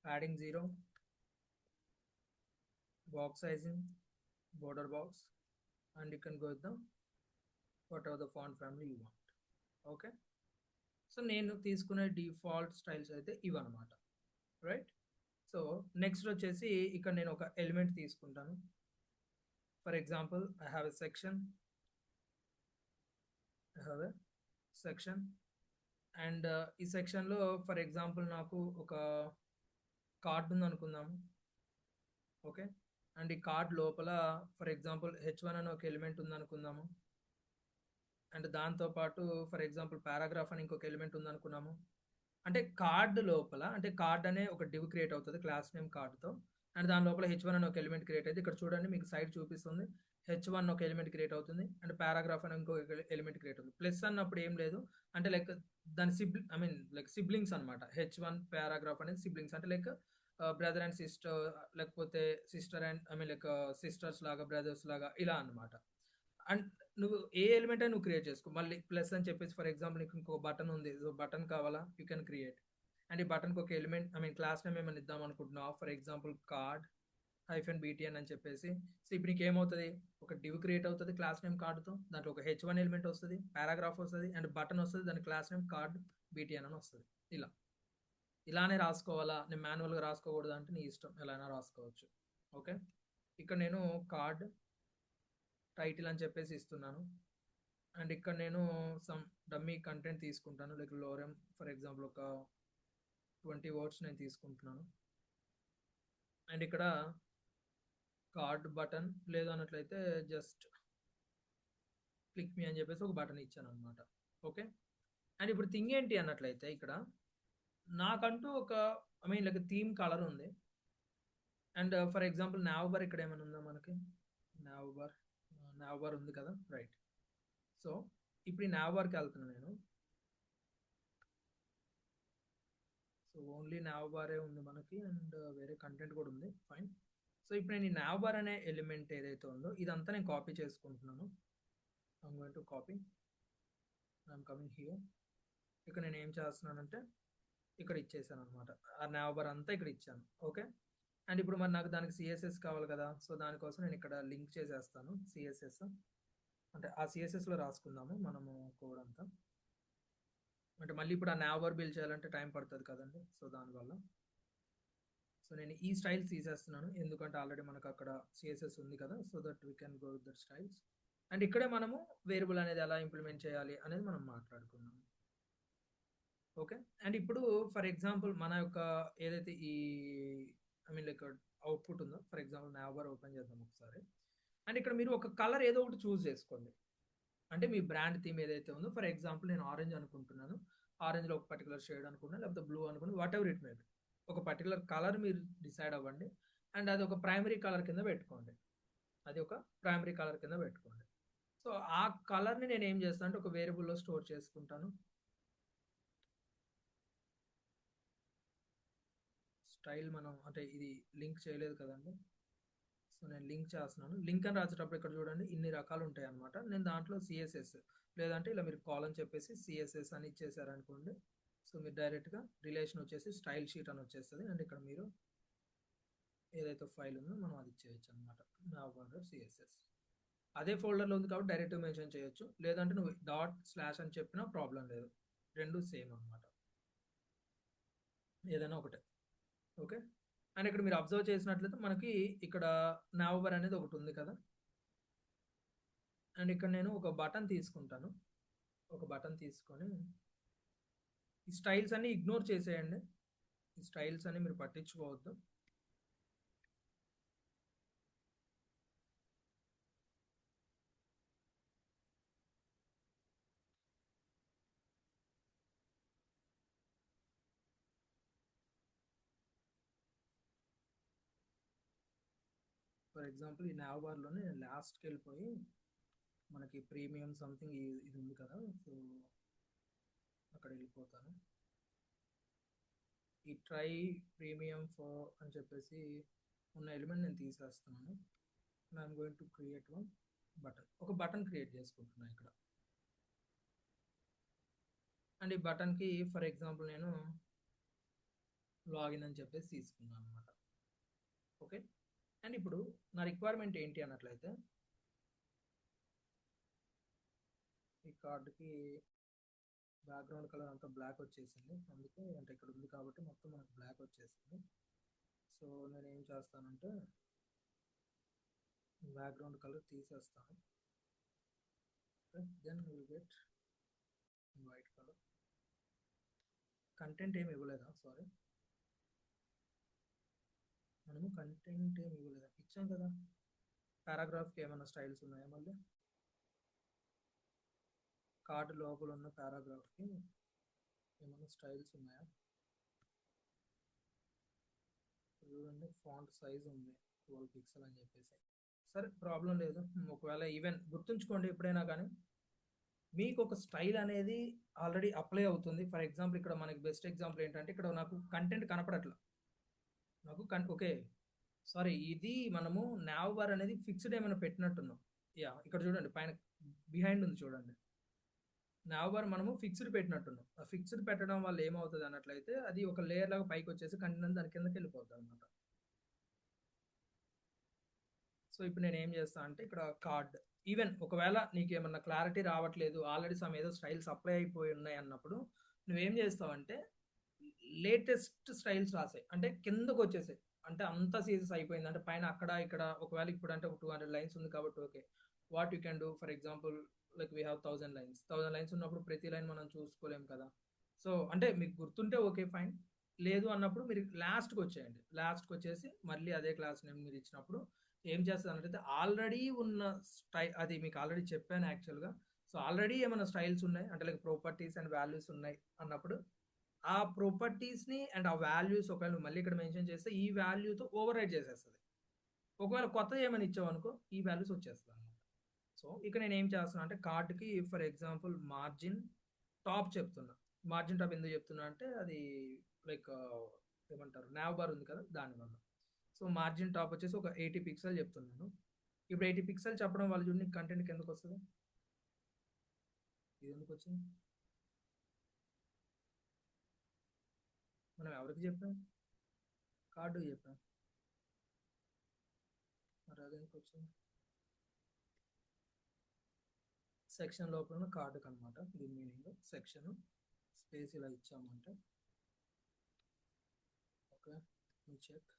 padding 0, box sizing, border box, and you can go with the whatever the font family you want. Okay. So నేను తీసుకునే default styles అయితే ఇవన్నమాట. Right? So next వచ్చేసి ఇక్కడ నేను ఒక element తీసుకుంటాను. For example I have a section. And ఈ సెక్షన్‌లో ఫర్ ఎగ్జాంపుల్ నాకు ఒక కార్డ్ ఉందనుకుందాము. ఓకే. అండ్ ఈ కార్డ్ లోపల ఫర్ ఎగ్జాంపుల్ హెచ్1 అని ఒక ఎలిమెంట్ ఉందనుకుందాము. అండ్ దాంతో పాటు ఫర్ ఎగ్జాంపుల్ పారాగ్రాఫ్ అని ఇంకొక ఎలిమెంట్ ఉందనుకున్నాము. అంటే కార్డ్ లోపల అంటే కార్డ్ అనే ఒక డివ్ క్రియేట్ అవుతది క్లాస్ నేమ్ కార్డ్‌తో. అండ్ దాని లోపల హెచ్1 అని ఒక ఎలిమెంట్ క్రియేట్ అయ్యిద్ది. ఇక్కడ చూడండి మీకు సైడ్ చూపిస్తుంది. హెచ్1 ఒక ఎలిమెంట్ క్రియేట్ అవుతుంది. అండ్ పారాగ్రాఫ్ అని ఇంకో ఎలిమెంట్ క్రియేట్ అవుతుంది. ప్లస్ అన్నప్పుడు ఏం లేదు. అంటే లైక్ దాని ఐ మీన్ లైక్ సిబ్లింగ్స్ అన్నమాట. హెచ్1 పారాగ్రాఫ్ అనేది సిబ్లింగ్స్. అంటే లైక్ బ్రదర్ అండ్ సిస్టర్ లేకపోతే sister and I mean like sisters లాగా, బ్రదర్స్ లాగా ఇలా అన్నమాట. అండ్ నువ్వు ఏ ఎలిమెంట్ అయినా నువ్వు క్రియేట్ చేసుకో. మళ్ళీ ప్లస్ అని చెప్పేసి ఫర్ ఎగ్జాంపుల్ నీకు ఇంకొక బటన్ ఉంది. సో, బటన్ కావాలా? You can create. అండ్ ఈ బటన్‌కి ఒక element I mean class name ఏమైనా ఇద్దాం అనుకుంటున్నావా? For example card hyphen BTN అని చెప్పేసి. సో, ఇప్పుడు నీకేమవుతది? ఒక డివ్ క్రియేట్ అవుతది క్లాస్ నేమ్ కార్డ్‌తో. దాంట్లో ఒక హెచ్1 ఎలిమెంట్ వస్తది. పారాగ్రాఫ్ వస్తది. అండ్ బటన్ వస్తది. దాని క్లాస్ నేమ్ కార్డ్ బీటీఎన్ అని వస్తది. ఇలా. ఇలానే రాసుకోవాలా? నేను మాన్యువల్‌గా రాసుకోకూడదా అంటే నీ ఇష్టం. ఎలా అయినా రాసుకోవచ్చు. ఓకే. ఇక్కడ నేను కార్డ్ టైటిల్ అని చెప్పేసి ఇస్తున్నాను. అండ్ ఇక్కడ నేను సమ్ డమ్మీ కంటెంట్ తీసుకుంటాను. లైక్ లోరెమ్ ఫర్ ఎగ్జాంపుల్ ఒక 20 వర్డ్స్ నేను తీసుకుంటున్నాను. అండ్ ఇక్కడ కార్డ్ బటన్ లేదు అన్నట్లయితే జస్ట్ క్లిక్ మీ అని చెప్పేసి ఒక బటన్ ఇచ్చాను అనమాట. ఓకే. అండ్ ఇప్పుడు థింగ్ ఏంటి అన్నట్లయితే ఇక్కడ నాకంటూ ఒక లైక్ థీమ్ కలర్ ఉంది. And for example now bar ఇక్కడ ఏమైనా ఉందా మనకి? నావ్ బార్ ఉంది కదా, రైట్. సో ఇప్పుడు ఈ నావ్ బార్కి వెళ్తున్నాను నేను. సో ఓన్లీ నావ్ బారే ఉంది మనకి, అండ్ వేరే కంటెంట్ కూడా ఉంది, ఫైన్. సో ఇప్పుడు నేను ఈ నావ్ బార్ అనే ఎలిమెంట్ ఏదైతే ఉందో ఇదంతా నేను కాపీ చేసుకుంటున్నాను. I'm going to copy, I'm coming here. ఇక్కడ నేను ఏం చేస్తున్నానంటే ఇక్కడ ఇచ్చేసాను అనమాట. ఆ నావ్ బార్ అంతా ఇక్కడ ఇచ్చాను. ఓకే. అండ్ ఇప్పుడు మరి నాకు దానికి సిఎస్ఎస్ కావాలి కదా, సో దానికోసం నేను ఇక్కడ లింక్ చేసేస్తాను సిఎస్ఎస్. అంటే ఆ సిఎస్ఎస్లో రాసుకుందాము మనము కోడ్ అంతా. అంటే మళ్ళీ ఇప్పుడు ఆ నావ్ బార్ బిల్డ్ చేయాలంటే టైం పడుతుంది కదండి, సో దానివల్ల. సో నేను ఈ స్టైల్స్ తీసేస్తున్నాను ఎందుకంటే ఆల్రెడీ మనకు అక్కడ సిఎస్ఎస్ ఉంది కదా, so that we can go with that styles. And ఇక్కడే మనము వేరియబుల్ అనేది ఎలా ఇంప్లిమెంట్ చేయాలి అనేది మనం మాట్లాడుకున్నాము. ఓకే. అండ్ ఇప్పుడు ఫర్ ఎగ్జాంపుల్ మన యొక్క ఏదైతే ఈ లైక్ అవుట్పుట్ ఉందో, for example now bar open చేద్దాం ఒకసారి. అండ్ ఇక్కడ మీరు ఒక కలర్ ఏదో ఒకటి చూస్ చేసుకోండి. అంటే మీ బ్రాండ్ థీమ్ ఏదైతే ఉందో, ఫర్ ఎగ్జాంపుల్ నేను ఆరెంజ్ అనుకుంటున్నాను. ఆరెంజ్లో ఒక పర్టికులర్ షేడ్ అనుకున్నాను, లేకపోతే బ్లూ అనుకుని what ever it may be. ఒక పర్టికులర్ కలర్ మీరు డిసైడ్ అవ్వండి. అండ్ అది ఒక ప్రైమరీ కలర్ కింద పెట్టుకోండి. సో ఆ కలర్ని నేను ఏం చేస్తాను అంటే ఒక వేరియబుల్లో స్టోర్ చేసుకుంటాను. స్టైల్ మనం అంటే ఇది లింక్ చేయలేదు కదండి, సో నేను లింక్ చేస్తున్నాను. లింక్ అని రాసేటప్పుడు ఇక్కడ చూడండి ఇన్ని రకాలు ఉంటాయి అనమాట. నేను దాంట్లో సిఎస్ఎస్ లేదంటే ఇలా మీరు కాల్ అని చెప్పేసి సిఎస్ఎస్ అని ఇచ్చేసారనుకోండి, సో మీరు డైరెక్ట్గా రిలేషన్ వచ్చేసి స్టైల్ షీట్ అని వచ్చేస్తుంది. అండ్ ఇక్కడ మీరు ఏదైతే ఫైల్ ఉందో మనం అది ఇచ్చేయచ్చు అనమాట, నావ్ బార్ సిఎస్ఎస్. అదే ఫోల్డర్లో ఉంది కాబట్టి డైరెక్ట్గా మెన్షన్ చేయొచ్చు, లేదంటే నువ్వు డాట్ స్లాష్ అని చెప్పినా ప్రాబ్లం లేదు, రెండు సేమ్ అనమాట, ఏదైనా ఒకటే. ఓకే. అండ్ ఇక్కడ మీరు అబ్జర్వ్ చేసినట్లయితే మనకి ఇక్కడ నావ్ బార్ అనేది ఒకటి ఉంది కదా. అండ్ ఇక్కడ నేను ఒక బటన్ తీసుకుంటాను. ఒక బటన్ తీసుకొని ఈ స్టైల్స్ అన్ని ఇగ్నోర్ చేసేయండి. ఈ స్టైల్స్ అన్ని మీరు పట్టించుకోవద్దు. ఫర్ ఎగ్జాంపుల్ ఈ నావ్ బార్లోనే లాస్ట్కి వెళ్ళిపోయి మనకి ప్రీమియం సంథింగ్ ఇది ఉంది కదా, సో అక్కడ వెళ్ళిపోతాను. ఈ ట్రై ప్రీమియం ఫర్ అని చెప్పేసి ఉన్న ఎలిమెంట్ నేను తీసేస్తున్నాను. I'm going to create one button. ఒక బటన్ క్రియేట్ చేసుకుంటున్నాను ఇక్కడ. అండ్ ఈ బటన్కి ఫర్ ఎగ్జాంపుల్ నేను లాగిన్ అని చెప్పేసి తీసుకున్నాను అనమాట. ఓకే. అండ్ ఇప్పుడు నా రిక్వైర్మెంట్ ఏంటి అన్నట్లయితే ఈ కార్డుకి బ్యాక్గ్రౌండ్ కలర్ అంతా బ్లాక్ వచ్చేసింది, అందుకే అంటే ఇక్కడ ఉంది కాబట్టి మొత్తం మనకు బ్లాక్ వచ్చేసింది. సో నేను ఏం చేస్తానంటే బ్యాక్గ్రౌండ్ కలర్ తీసేస్తాను. Then will get white colour. Content ఏమి ఇవ్వలేదా, సారీ, మనము కంటెంట్ ఏమి ఇవ్వలేదా, ఇచ్చాం కదా. పారాగ్రాఫ్కి ఏమైనా స్టైల్స్ ఉన్నాయా, మళ్ళీ కార్డు లోపల ఉన్న పారాగ్రాఫ్కి ఏమైనా స్టైల్స్ ఉన్నాయా చూడండి. ఫాంట్ సైజ్ ఉంది 12 పిక్సెల్ అని చెప్పేసి, సరే ప్రాబ్లం లేదు. ఒకవేళ ఈవెన్ గుర్తుంచుకోండి ఎప్పుడైనా కానీ మీకు ఒక స్టైల్ అనేది ఆల్రెడీ అప్లై అవుతుంది. ఫర్ ఎగ్జాంపుల్ ఇక్కడ మనకి బెస్ట్ ఎగ్జాంపుల్ ఏంటంటే ఇక్కడ నాకు కంటెంట్ కనపడట్లా, ఓకే సారీ, ఇది మనము నావ్ బార్ అనేది ఫిక్స్డ్ ఏమైనా పెట్టినట్టున్నాం. యా ఇక్కడ చూడండి పైన బిహైండ్ ఉంది చూడండి, నావ్ బార్ మనము ఫిక్స్డ్ పెట్టినట్టున్నాం. ఆ ఫిక్స్డ్ పెట్టడం వల్ల ఏమవుతుంది అన్నట్లయితే అది ఒక లేయర్ లాగా పైకి వచ్చేసి కంటెంట్ దాని కిందకి వెళ్ళిపోతుంది అనమాట. సో ఇప్పుడు నేను ఏం చేస్తాను అంటే ఇక్కడ కార్డ్, ఈవెన్ ఒకవేళ నీకు ఏమన్నా క్లారిటీ రావట్లేదు, ఆల్రెడీ సమ్ ఏదో స్టైల్స్ అప్లై అయిపోయి ఉన్నాయి అన్నప్పుడు నువ్వేం చేస్తావంటే లేటెస్ట్ స్టైల్స్ రాసాయి అంటే కిందకు వచ్చేసాయి. అంటే అంతా సీజెస్ అయిపోయింది అంటే పైన అక్కడ ఇక్కడ ఒకవేళ ఇప్పుడు అంటే ఒక 200 లైన్స్ ఉంది కాబట్టి okay, what you can do for example like we have 1000 lines ఉన్నప్పుడు ప్రతి లైన్ మనం చూసుకోలేం కదా. సో అంటే మీకు గుర్తుంటే ఓకే ఫైన్, లేదు అన్నప్పుడు మీరు లాస్ట్కి వచ్చేయండి. లాస్ట్కి వచ్చేసి మళ్ళీ అదే క్లాస్ నేమ్ మీరు ఇచ్చినప్పుడు ఏం చేస్తుందంటే ఆల్రెడీ ఉన్న అది మీకు ఆల్రెడీ చెప్పాను యాక్చువల్గా. సో ఆల్రెడీ ఏమైనా స్టైల్స్ ఉన్నాయి అంటే లైక్ ప్రాపర్టీస్ అండ్ వాల్యూస్ ఉన్నాయి అన్నప్పుడు ఆ ప్రాపర్టీస్ని అండ్ ఆ వాల్యూస్ ఒకవేళ నువ్వు మళ్ళీ ఇక్కడ మెన్షన్ చేస్తే ఈ వాల్యూతో ఓవర్ రైడ్ చేసేస్తుంది. ఒకవేళ కొత్తది ఏమైనా ఇచ్చావు అనుకో ఈ వాల్యూస్ వచ్చేస్తుంది అనమాట. సో ఇక్కడ నేను ఏం చేస్తున్నా అంటే కార్డ్కి ఫర్ ఎగ్జాంపుల్ మార్జిన్ టాప్ చెప్తున్నా. మార్జిన్ టాప్ ఎందుకు చెప్తున్నా అంటే అది లైక్ ఏమంటారు నావ్ బార్ ఉంది కదా దానివల్ల. సో మార్జిన్ టాప్ వచ్చేసి ఒక 80 పిక్సెల్ చెప్తున్నాను. ఇప్పుడు 80 పిక్సెల్ చెప్పడం వల్ల చూడండి కంటెంట్కి ఎందుకు వస్తుంది, ఇది ఎందుకు వచ్చింది, మనం ఎవరికి చెప్పాం, కార్డు చెప్పాం, మరి అది ఎందుకు వచ్చింది, సెక్షన్ లోపల ఉన్న కార్డుకి అనమాట. దీని మీనింగ్ సెక్షన్ స్పేస్ ఇలా ఇచ్చామంటే ఓకే చెక్.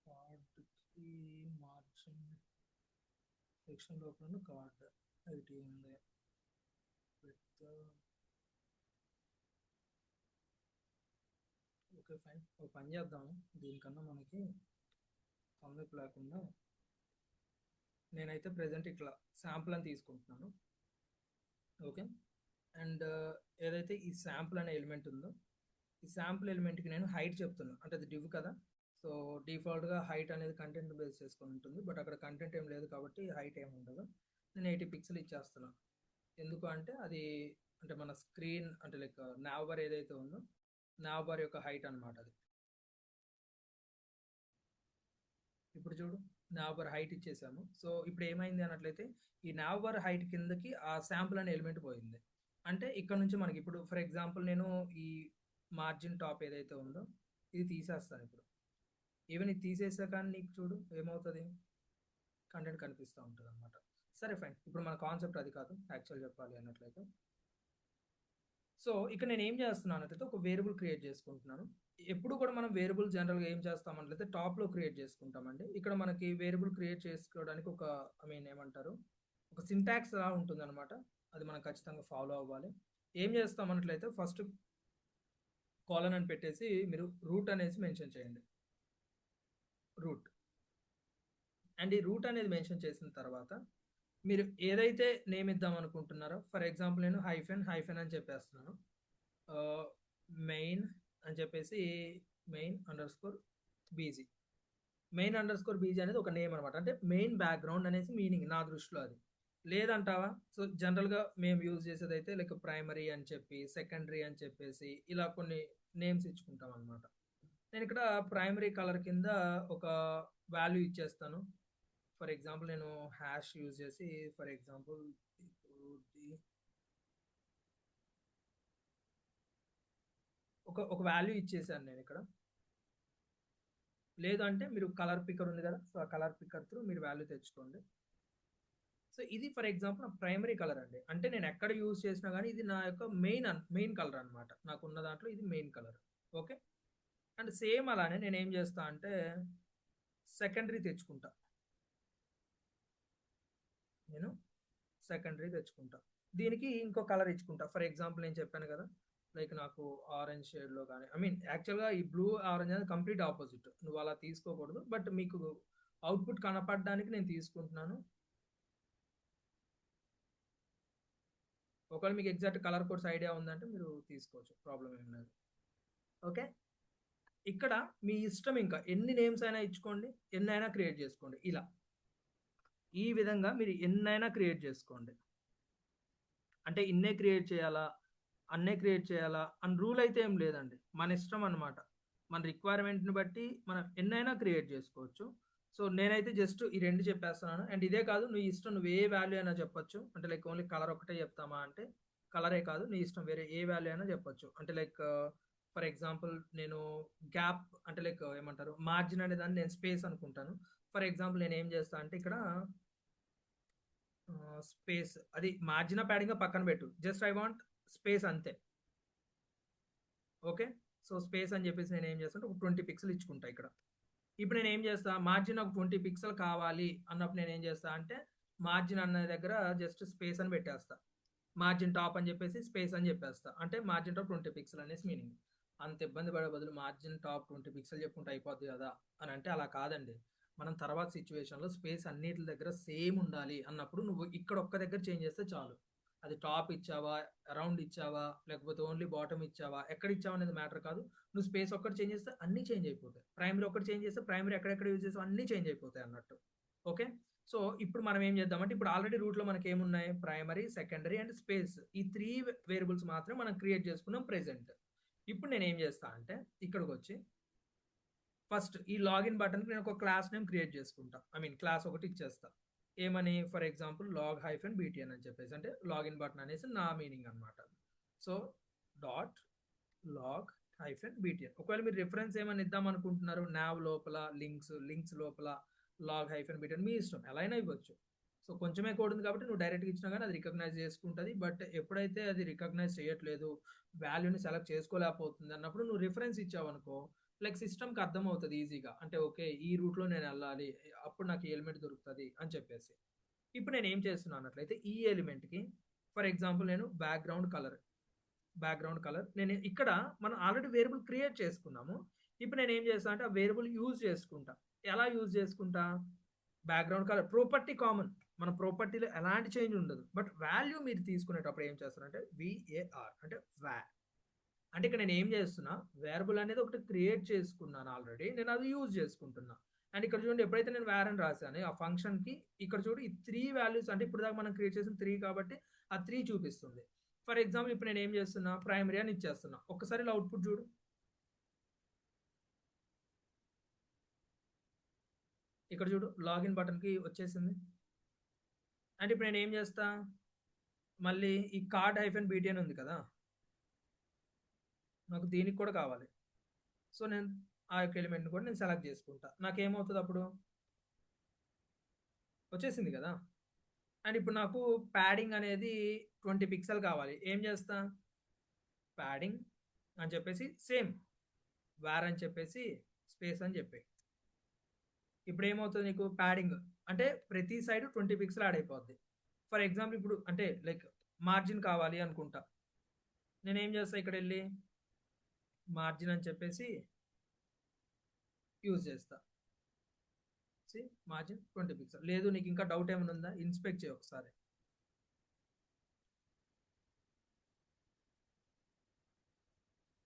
కార్డుకి మార్జిన్ సెక్షన్ లోపల కార్డ్ ఐటీ ఉంది విత్ ఓకే ఫైన్. ఒక పని చేద్దాం, దీనికన్నా మనకి తలనొప్పి లేకుండా నేనైతే ప్రజెంట్ ఇట్లా శాంపుల్ అని తీసుకుంటున్నాను. ఓకే అండ్ ఏదైతే ఈ శాంపుల్ అనే ఎలిమెంట్ ఉందో ఈ శాంపుల్ ఎలిమెంట్కి నేను హైట్ చెప్తున్నాను అంటే అది డివ్ కదా. సో డిఫాల్ట్గా హైట్ అనేది కంటెంట్ బేస్ చేసుకొని ఉంటుంది, బట్ అక్కడ కంటెంట్ ఏం లేదు కాబట్టి హైట్ ఏమి ఉండదు. నేను 80 పిక్సెల్ ఇచ్చేస్తున్నాను. ఎందుకు అంటే అది అంటే మన స్క్రీన్ అంటే లైక్ నావ్ బార్ ఏదైతే ఉందో నావ్ బార్ యొక్క హైట్ అనమాట అది. ఇప్పుడు చూడు నావ్ బార్ హైట్ ఇచ్చేసాము. సో ఇప్పుడు ఏమైంది అన్నట్లయితే ఈ నావ్ బార్ హైట్ కిందకి ఆ శాంపుల్ అనే ఎలిమెంట్ పోయింది. అంటే ఇక్కడ నుంచి మనకి ఇప్పుడు ఫర్ ఎగ్జాంపుల్ నేను ఈ మార్జిన్ టాప్ ఏదైతే ఉందో ఇది తీసేస్తాను. ఇప్పుడు ఈవెన్ ఇది తీసేసాక నీకు చూడు ఏమవుతుంది, కంటెంట్ కనిపిస్తూ ఉంటుంది అనమాట. సరే ఫైన్, ఇప్పుడు మన కాన్సెప్ట్ అది కాదు యాక్చువల్ చెప్పాలి అన్నట్లయితే. సో ఇక్కడ నేను ఏం చేస్తున్నాను అంటే ఒక వేరియబుల్ క్రియేట్ చేసుకుంటున్నాను. ఎప్పుడు కూడా మనం వేరియబుల్ జనరల్గా ఏం చేస్తామంటే టాప్లో క్రియేట్ చేసుకుంటామండి. ఇక్కడ మనకి వేరియబుల్ క్రియేట్ చేసుకోవడానికి ఒక ఐ మీన్ ఏమంటారు ఒక సింటాక్స్ లా ఉంటుంది అనమాట. అది మనం ఖచ్చితంగా ఫాలో అవ్వాలి. ఏం చేస్తామన్నట్లయితే ఫస్ట్ కాలన్ అని పెట్టేసి మీరు రూట్ అనేసి మెన్షన్ చేయండి, రూట్. అండ్ ఈ రూట్ అనేది మెన్షన్ చేసిన తర్వాత మీరు ఏదైతే నేమ్ ఇద్దాం అనుకుంటున్నారో ఫర్ ఎగ్జాంపుల్ నేను హైఫెన్ హైఫెన్ అని చెప్పేస్తున్నాను. మెయిన్ అని చెప్పేసి main underscore BG. Main underscore BG అనేది ఒక నేమ్ అనమాట, అంటే మెయిన్ బ్యాక్గ్రౌండ్ అనేసి మీనింగ్ నా దృష్టిలో అది. లేదంటావా సో జనరల్గా మేము యూజ్ చేసేది అయితే లైక్ ప్రైమరీ అని చెప్పి సెకండరీ అని చెప్పేసి ఇలా కొన్ని నేమ్స్ ఇచ్చుకుంటాం అనమాట. నేను ఇక్కడ ప్రైమరీ కలర్ కింద ఒక వాల్యూ ఇచ్చేస్తాను. ఫర్ ఎగ్జాంపుల్ నేను హ్యాష్ యూజ్ చేసి ఫర్ ఎగ్జాంపుల్ ఒక వాల్యూ ఇచ్చేసాను నేను ఇక్కడ. లేదు అంటే మీరు కలర్ పిక్కర్ ఉంది కదా, సో ఆ కలర్ పిక్కర్ త్రూ మీరు వాల్యూ తెచ్చుకోండి. సో ఇది ఫర్ ఎగ్జాంపుల్ నా ప్రైమరీ కలర్ అండి, అంటే నేను ఎక్కడ యూజ్ చేసినా కానీ ఇది నా యొక్క మెయిన్ కలర్ అనమాట. నాకు ఉన్న దాంట్లో ఇది main colour. Okay and same అలానే నేను ఏం చేస్తా అంటే సెకండరీ తెచ్చుకుంటా. నేను సెకండరీ తెచ్చుకుంటా, దీనికి ఇంకో కలర్ ఇచ్చుకుంటా. ఫర్ ఎగ్జాంపుల్ నేను చెప్పాను కదా లైక్ నాకు ఆరెంజ్ షేడ్లో కానీ ఐ మీన్ యాక్చువల్గా ఈ బ్లూ ఆరెంజ్ అనేది కంప్లీట్ ఆపోజిట్, నువ్వు అలా తీసుకోకూడదు, బట్ మీకు అవుట్పుట్ కనపడడానికి నేను తీసుకుంటున్నాను. ఒకవేళ మీకు ఎగ్జాక్ట్ కలర్ కోడ్స్ ఐడియా ఉందంటే మీరు తీసుకోవచ్చు, ప్రాబ్లం ఏం లేదు. ఓకే ఇక్కడ మీ ఇష్టం, ఇంకా ఎన్ని నేమ్స్ అయినా ఇచ్చుకోండి, ఎన్నైనా క్రియేట్ చేసుకోండి. ఇలా ఈ విధంగా మీరు ఎన్నైనా క్రియేట్ చేసుకోండి. అంటే ఇన్నే క్రియేట్ చేయాలా అన్నే క్రియేట్ చేయాలా అని రూల్ అయితే ఏం లేదండి, మన ఇష్టం అనమాట. మన రిక్వైర్మెంట్ని బట్టి మనం ఎన్నైనా క్రియేట్ చేసుకోవచ్చు. సో నేనైతే జస్ట్ ఈ రెండు చెప్పేస్తున్నాను. అండ్ ఇదే కాదు నువ్వు ఇష్టం, నువ్వు ఏ వాల్యూ అయినా చెప్పొచ్చు. అంటే లైక్ ఓన్లీ కలర్ ఒకటే చెప్తామా అంటే కలరే కాదు, నీ ఇష్టం వేరే ఏ వాల్యూ అయినా చెప్పొచ్చు. అంటే లైక్ ఫర్ ఎగ్జాంపుల్ నేను గ్యాప్ అంటే లైక్ ఏమంటారు మార్జిన్ అనే దాన్ని నేను స్పేస్ అనుకుంటాను. ఫర్ ఎగ్జాంపుల్ నేను ఏం చేస్తాను అంటే ఇక్కడ స్పేస్ అది మార్జిన్ ప్యాడింగ్ పక్కన పెట్టు, జస్ట్ ఐ వాంట్ స్పేస్ అంతే. ఓకే సో స్పేస్ అని చెప్పేసి నేను ఏం చేస్తాను ఒక 20 పిక్సెల్ ఇచ్చుకుంటా ఇక్కడ. ఇప్పుడు నేనేం చేస్తా, మార్జిన్ ఒక 20 పిక్సెల్ కావాలి అన్నప్పుడు నేనేం చేస్తా అంటే, మార్జిన్ అనే దగ్గర జస్ట్ స్పేస్ అని పెట్టేస్తా. మార్జిన్ టాప్ అని చెప్పేసి స్పేస్ అని చెప్పేస్తా. అంటే మార్జిన్ టాప్ 20 పిక్సెల్ అనేసి మీనింగ్. అంత ఇబ్బంది పడే బదులు మార్జిన్ టాప్ 20 పిక్సెల్ చెప్పుకుంటే అయిపోద్ది కదా అని అంటే అలా కాదండి. మనం తర్వాత సిచ్యువేషన్‌లో స్పేస్ అన్నిట్లి దగ్గర సేమ్ ఉండాలి అన్నప్పుడు నువ్వు ఇక్కడ ఒక్క దగ్గర చేంజ్ చేస్తే చాలు. అది టాప్ ఇచ్చావా, అరౌండ్ ఇచ్చావా, లేకపోతే ఓన్లీ బాటమ్ ఇచ్చావా, ఎక్కడ ఇచ్చావా అనేది మ్యాటర్ కాదు. నువ్వు స్పేస్ ఒక్కటి చేంజ్ చేస్తే అన్నీ చేంజ్ అయిపోతాయి. ప్రైమరీ ఒక్కటి చేంజ్ చేస్తే ప్రైమరీ ఎక్కడెక్కడ యూజ్ చేసావో అన్నీ చేంజ్ అయిపోతాయి అన్నట్టు. ఓకే. సో, ఇప్పుడు మనం ఏం చేద్దామంటే ఇప్పుడు ఆల్రెడీ రూట్‌లో మనకేమున్నాయి? Primary, secondary and space. ఈ 3 వేరియబుల్స్ మాత్రమే మనం క్రియేట్ చేసుకున్నాం ప్రెజెంట్. ఇప్పుడు నేనేం చేస్తా అంటే ఇక్కడికొచ్చి ఫస్ట్ ఈ లాగిన్ బటన్‌కి నేను ఒక క్లాస్ నేమ్ క్రియేట్ చేసుకుంటా. ఐ మీన్ క్లాస్ ఒకటి ఇచ్చేస్తా. ఏమని? ఫర్ ఎగ్జాంపుల్ log-btn అని చెప్పేసి. అంటే లాగిన్ బటన్ అనేసి నా మీనింగ్ అన్నమాట. So, dot log-btn. ఒకవేళ మీరు రిఫరెన్స్ ఏమన్నా ఇద్దాం అనుకుంటున్నారు, nav లోపల లింక్స్ లోపల log-btn మీ ఇష్టం. ఎలా అయినా ఇవ్వచ్చు. సో, కొంచెమే కోడ్ ఉంది కాబట్టి నువ్వు డైరెక్ట్‌గా ఇచ్చినా గాని అది రికగ్నైజ్ చేసుకుంటది. బట్ ఎప్పుడైతే అది రికగ్నైజ్ చేయట్లేదు, వాల్యూని సెలెక్ట్ చేసుకోలేకపోతుంది అన్నప్పుడు నువ్వు రిఫరెన్స్ ఇచ్చావనుకో, లైక్ సిస్టమ్‌కి అర్థమవుతది ఈజీగా. అంటే ఓకే. ఈ రూట్‌లో నేనెళ్ళాలి. అప్పుడు నాకు ఈ ఎలిమెంట్ దొరుకుతది అని చెప్పేసి. ఇప్పుడు నేనేం చేస్తున్నా అన్నట్లయితే ఈ ఎలిమెంట్‌కి ఫర్ ఎగ్జాంపుల్ నేను బ్యాక్‌గ్రౌండ్ కలర్ నేను ఇక్కడ మనం ఆల్రెడీ వేరియబుల్ క్రియేట్ చేసుకున్నాము. ఇప్పుడు నేనేం చేస్తా అంటే ఆ వేరియబుల్ యూజ్ చేసుకుంటా. ఎలా యూజ్ చేసుకుంటా? Background colour property common. మన ప్రాపర్టీలో ఎలాంటి చేంజ్ ఉండదు. బట్ వాల్యూ మీరు తీసుకునేటప్పుడు ఏం చేస్తారంటే వీఏఆర్ అంటే వా. అంటే ఇక్కడ నేను ఏం చేస్తున్నా, వేరియబుల్ అనేది ఒకటి క్రియేట్ చేసుకున్నాను ఆల్రెడీ. నేను అది యూజ్ చేసుకుంటున్నా. అండ్ ఇక్కడ చూడండి ఎప్పుడైతే నేను వార్ అని రాసానో ఆ ఫంక్షన్‌కి ఇక్కడ చూడు ఈ 3 వాల్యూస్ అంటే ఇప్పటిదాకా మనం క్రియేట్ చేసిన 3 కాబట్టి ఆ 3 చూపిస్తుంది. ఫర్ ఎగ్జాంపుల్ ఇప్పుడు నేను ఏం చేస్తున్నా, ప్రైమరీ అని ఇచ్చేస్తున్నా. ఒక్కసారి ఇలా అవుట్‌పుట్ చూడు. ఇక్కడ చూడు లాగిన్ బటన్‌కి వచ్చేసింది. అంటే ఇప్పుడు నేను ఏం చేస్తా, మళ్ళీ ఈ కార్డ్ హైఫెన్ బీటీఎన్ ఉంది కదా! నాకు దీనికి కూడా కావాలి. సో, నేను ఆ యొక్క ఎలిమెంట్‌ని కూడా నేను సెలెక్ట్ చేసుకుంటా. నాకేమవుతది అప్పుడు? వచ్చేసింది కదా! అండ్ ఇప్పుడు నాకు ప్యాడింగ్ అనేది 20 పిక్సెల్ కావాలి. ఏం చేస్తా? ప్యాడింగ్ అని చెప్పేసి సేమ్ వార్ అని చెప్పేసి స్పేస్ అని చెప్పేయి. ఇప్పుడు ఏమవుతది నీకు ప్యాడింగ్ అంటే ప్రతి సైడ్ 20 పిక్సెల్ యాడ్ అయిపోద్ది. ఫర్ ఎగ్జాంపుల్ ఇప్పుడు అంటే లైక్ మార్జిన్ కావాలి అనుకుంటా. నేనేం చేస్తా ఇక్కడెళ్ళి మార్జిన్ అని చెప్పేసి యూజ్ చేస్తా. See margin 20 pixel. లేదు నీకు ఇంకా డౌట్ ఏమైనా ఉందా? ఇన్స్పెక్ట్ చేయి ఒకసారి.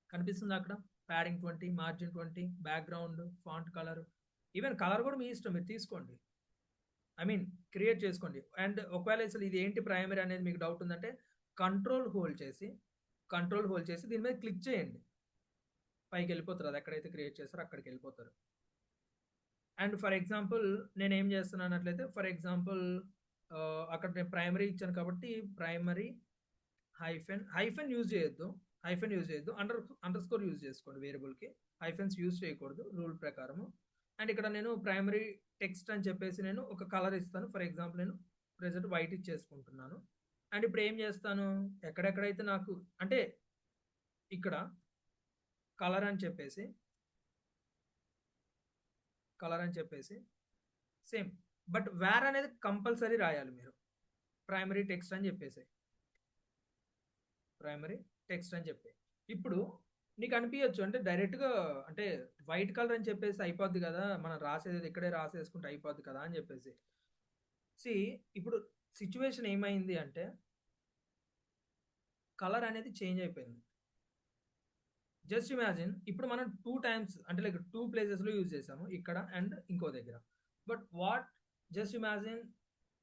కనిపిస్తుందా అక్కడ? Padding 20, margin 20, background, font colour. Even colour కూడా మీ ఇష్టం మీరు తీసుకోండి. ఐ మీన్ క్రియేట్ చేసుకోండి. అండ్ ఒకవేళ అసలు ఇది ఏంటి ప్రైమరీ అనేది మీకు డౌట్ ఉందంటే కంట్రోల్ హోల్డ్ చేసి దీని మీద క్లిక్ చేయండి. పైకెళ్ళిపోతారు. అది ఎక్కడైతే క్రియేట్ చేస్తారో అక్కడికెళ్ళిపోతారు. అండ్ ఫర్ ఎగ్జాంపుల్ నేనేం చేస్తున్నానట్లయితే ఫర్ ఎగ్జాంపుల్ అక్కడ నేను ప్రైమరీ ఇచ్చాను కాబట్టి ప్రైమరీ హైఫెన్ యూజ్ చేయొద్దు. అండర్‌స్కోర్ యూజ్ చేసుకోండి వేరియబుల్‌కి. హైఫెన్స్ యూజ్ చేయకూడదు రూల్ ప్రకారము. అండ్ ఇక్కడ నేను ప్రైమరీ టెక్స్ట్ అని చెప్పేసి నేను ఒక కలర్ ఇస్తాను. ఫర్ ఎగ్జాంపుల్ నేను ప్రెజెంట్ వైట్ ఇచ్చేసుకుంటున్నాను. అండ్ ఇప్పుడు ఏం చేస్తాను, ఎక్కడెక్కడైతే నాకు అంటే ఇక్కడ కలర్ అని చెప్పేసి సేమ్. బట్ వేర్ అనేది కంపల్సరీ రాయాలి మీరు. ప్రైమరీ టెక్స్ట్ అని చెప్పేసి. ప్రైమరీ టెక్స్ట్ అని చెప్పి. ఇప్పుడు నీకు అనిపియొచ్చు అంటే డైరెక్ట్‌గా అంటే వైట్ కలర్ అని చెప్పేసి అయిపోద్ది కదా! మనం రాసేది ఇక్కడే రాసేసుకుంటే అయిపోద్ది కదా! అని చెప్పేసి. సీ ఇప్పుడు సిట్యుయేషన్ ఏమైంది అంటే కలర్ అనేది చేంజ్ అయిపోయింది. జస్ట్ ఇమాజిన్ ఇప్పుడు మనం 2 టైమ్స్ అంటే లైక్ 2 ప్లేసెస్‌లో యూజ్ చేసాము. ఇక్కడ అండ్ ఇంకో దగ్గర. But what just imagine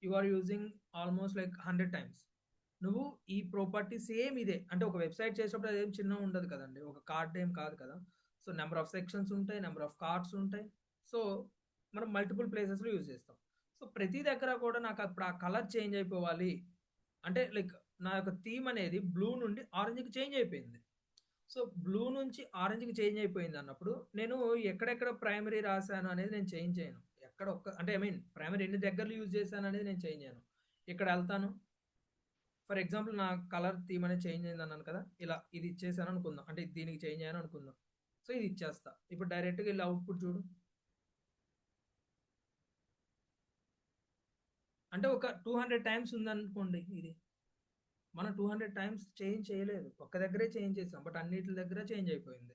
you are using almost like 100 times. నువ్వు ఈ ప్రాపర్టీ సేమ్ ఇదే. అంటే ఒక వెబ్‌సైట్ చేసేటప్పుడు అదేం చిన్నగా ఉండదు కదండీ. ఒక కార్డ్ ఏం కాదు కదా! సో, నంబర్ ఆఫ్ సెక్షన్స్ ఉంటాయి. నంబర్ ఆఫ్ కార్డ్స్ ఉంటాయి. సో, మనం మల్టిపుల్ ప్లేసెస్‌లో యూజ్ చేస్తాం. సో, ప్రతి దగ్గర కూడా నాకు అప్పుడు ఆ కలర్ చేంజ్ అయిపోవాలి. అంటే లైక్ నా యొక్క థీమ్ అనేది బ్లూ నుండి ఆరెంజ్‌కి చేంజ్ అయిపోయింది. సో, బ్లూ నుంచి ఆరెంజ్‌కి చేంజ్ అయిపోయిందన్నప్పుడు, నేను ఎక్కడెక్కడ ప్రైమరీ రాసాను అనేది నేను చేంజ్ చేయను. ఎక్కడ అంటే ఐ మీన్ ప్రైమరీ ఎన్ని దగ్గరలు యూజ్ చేశాననేది నేను చేంజ్ చేయను. ఇక్కడెళ్తాను. ఫర్ ఎగ్జాంపుల్ నా కలర్ థీమ్ అనేది చేంజ్ అయిందన్నాను కదా! ఇలా ఇది ఇచ్చేసాను అనుకుందాం. అంటే దీనికి చేంజ్ అయ్యాను అనుకుందాం. సో, ఇది ఇచ్చేస్తా. ఇప్పుడు డైరెక్ట్‌గా ఎళ్లి అవుట్‌పుట్ చూడు. అంటే ఒక 200 టైమ్స్ ఉందనుకోండి ఇది. మనం 200 టైమ్స్ చేంజ్ చేయలేదు. ఒక్క దగ్గరే చేంజ్ చేసాం. బట్ అన్నిట్లి దగ్గర చేంజ్ అయిపోయింది.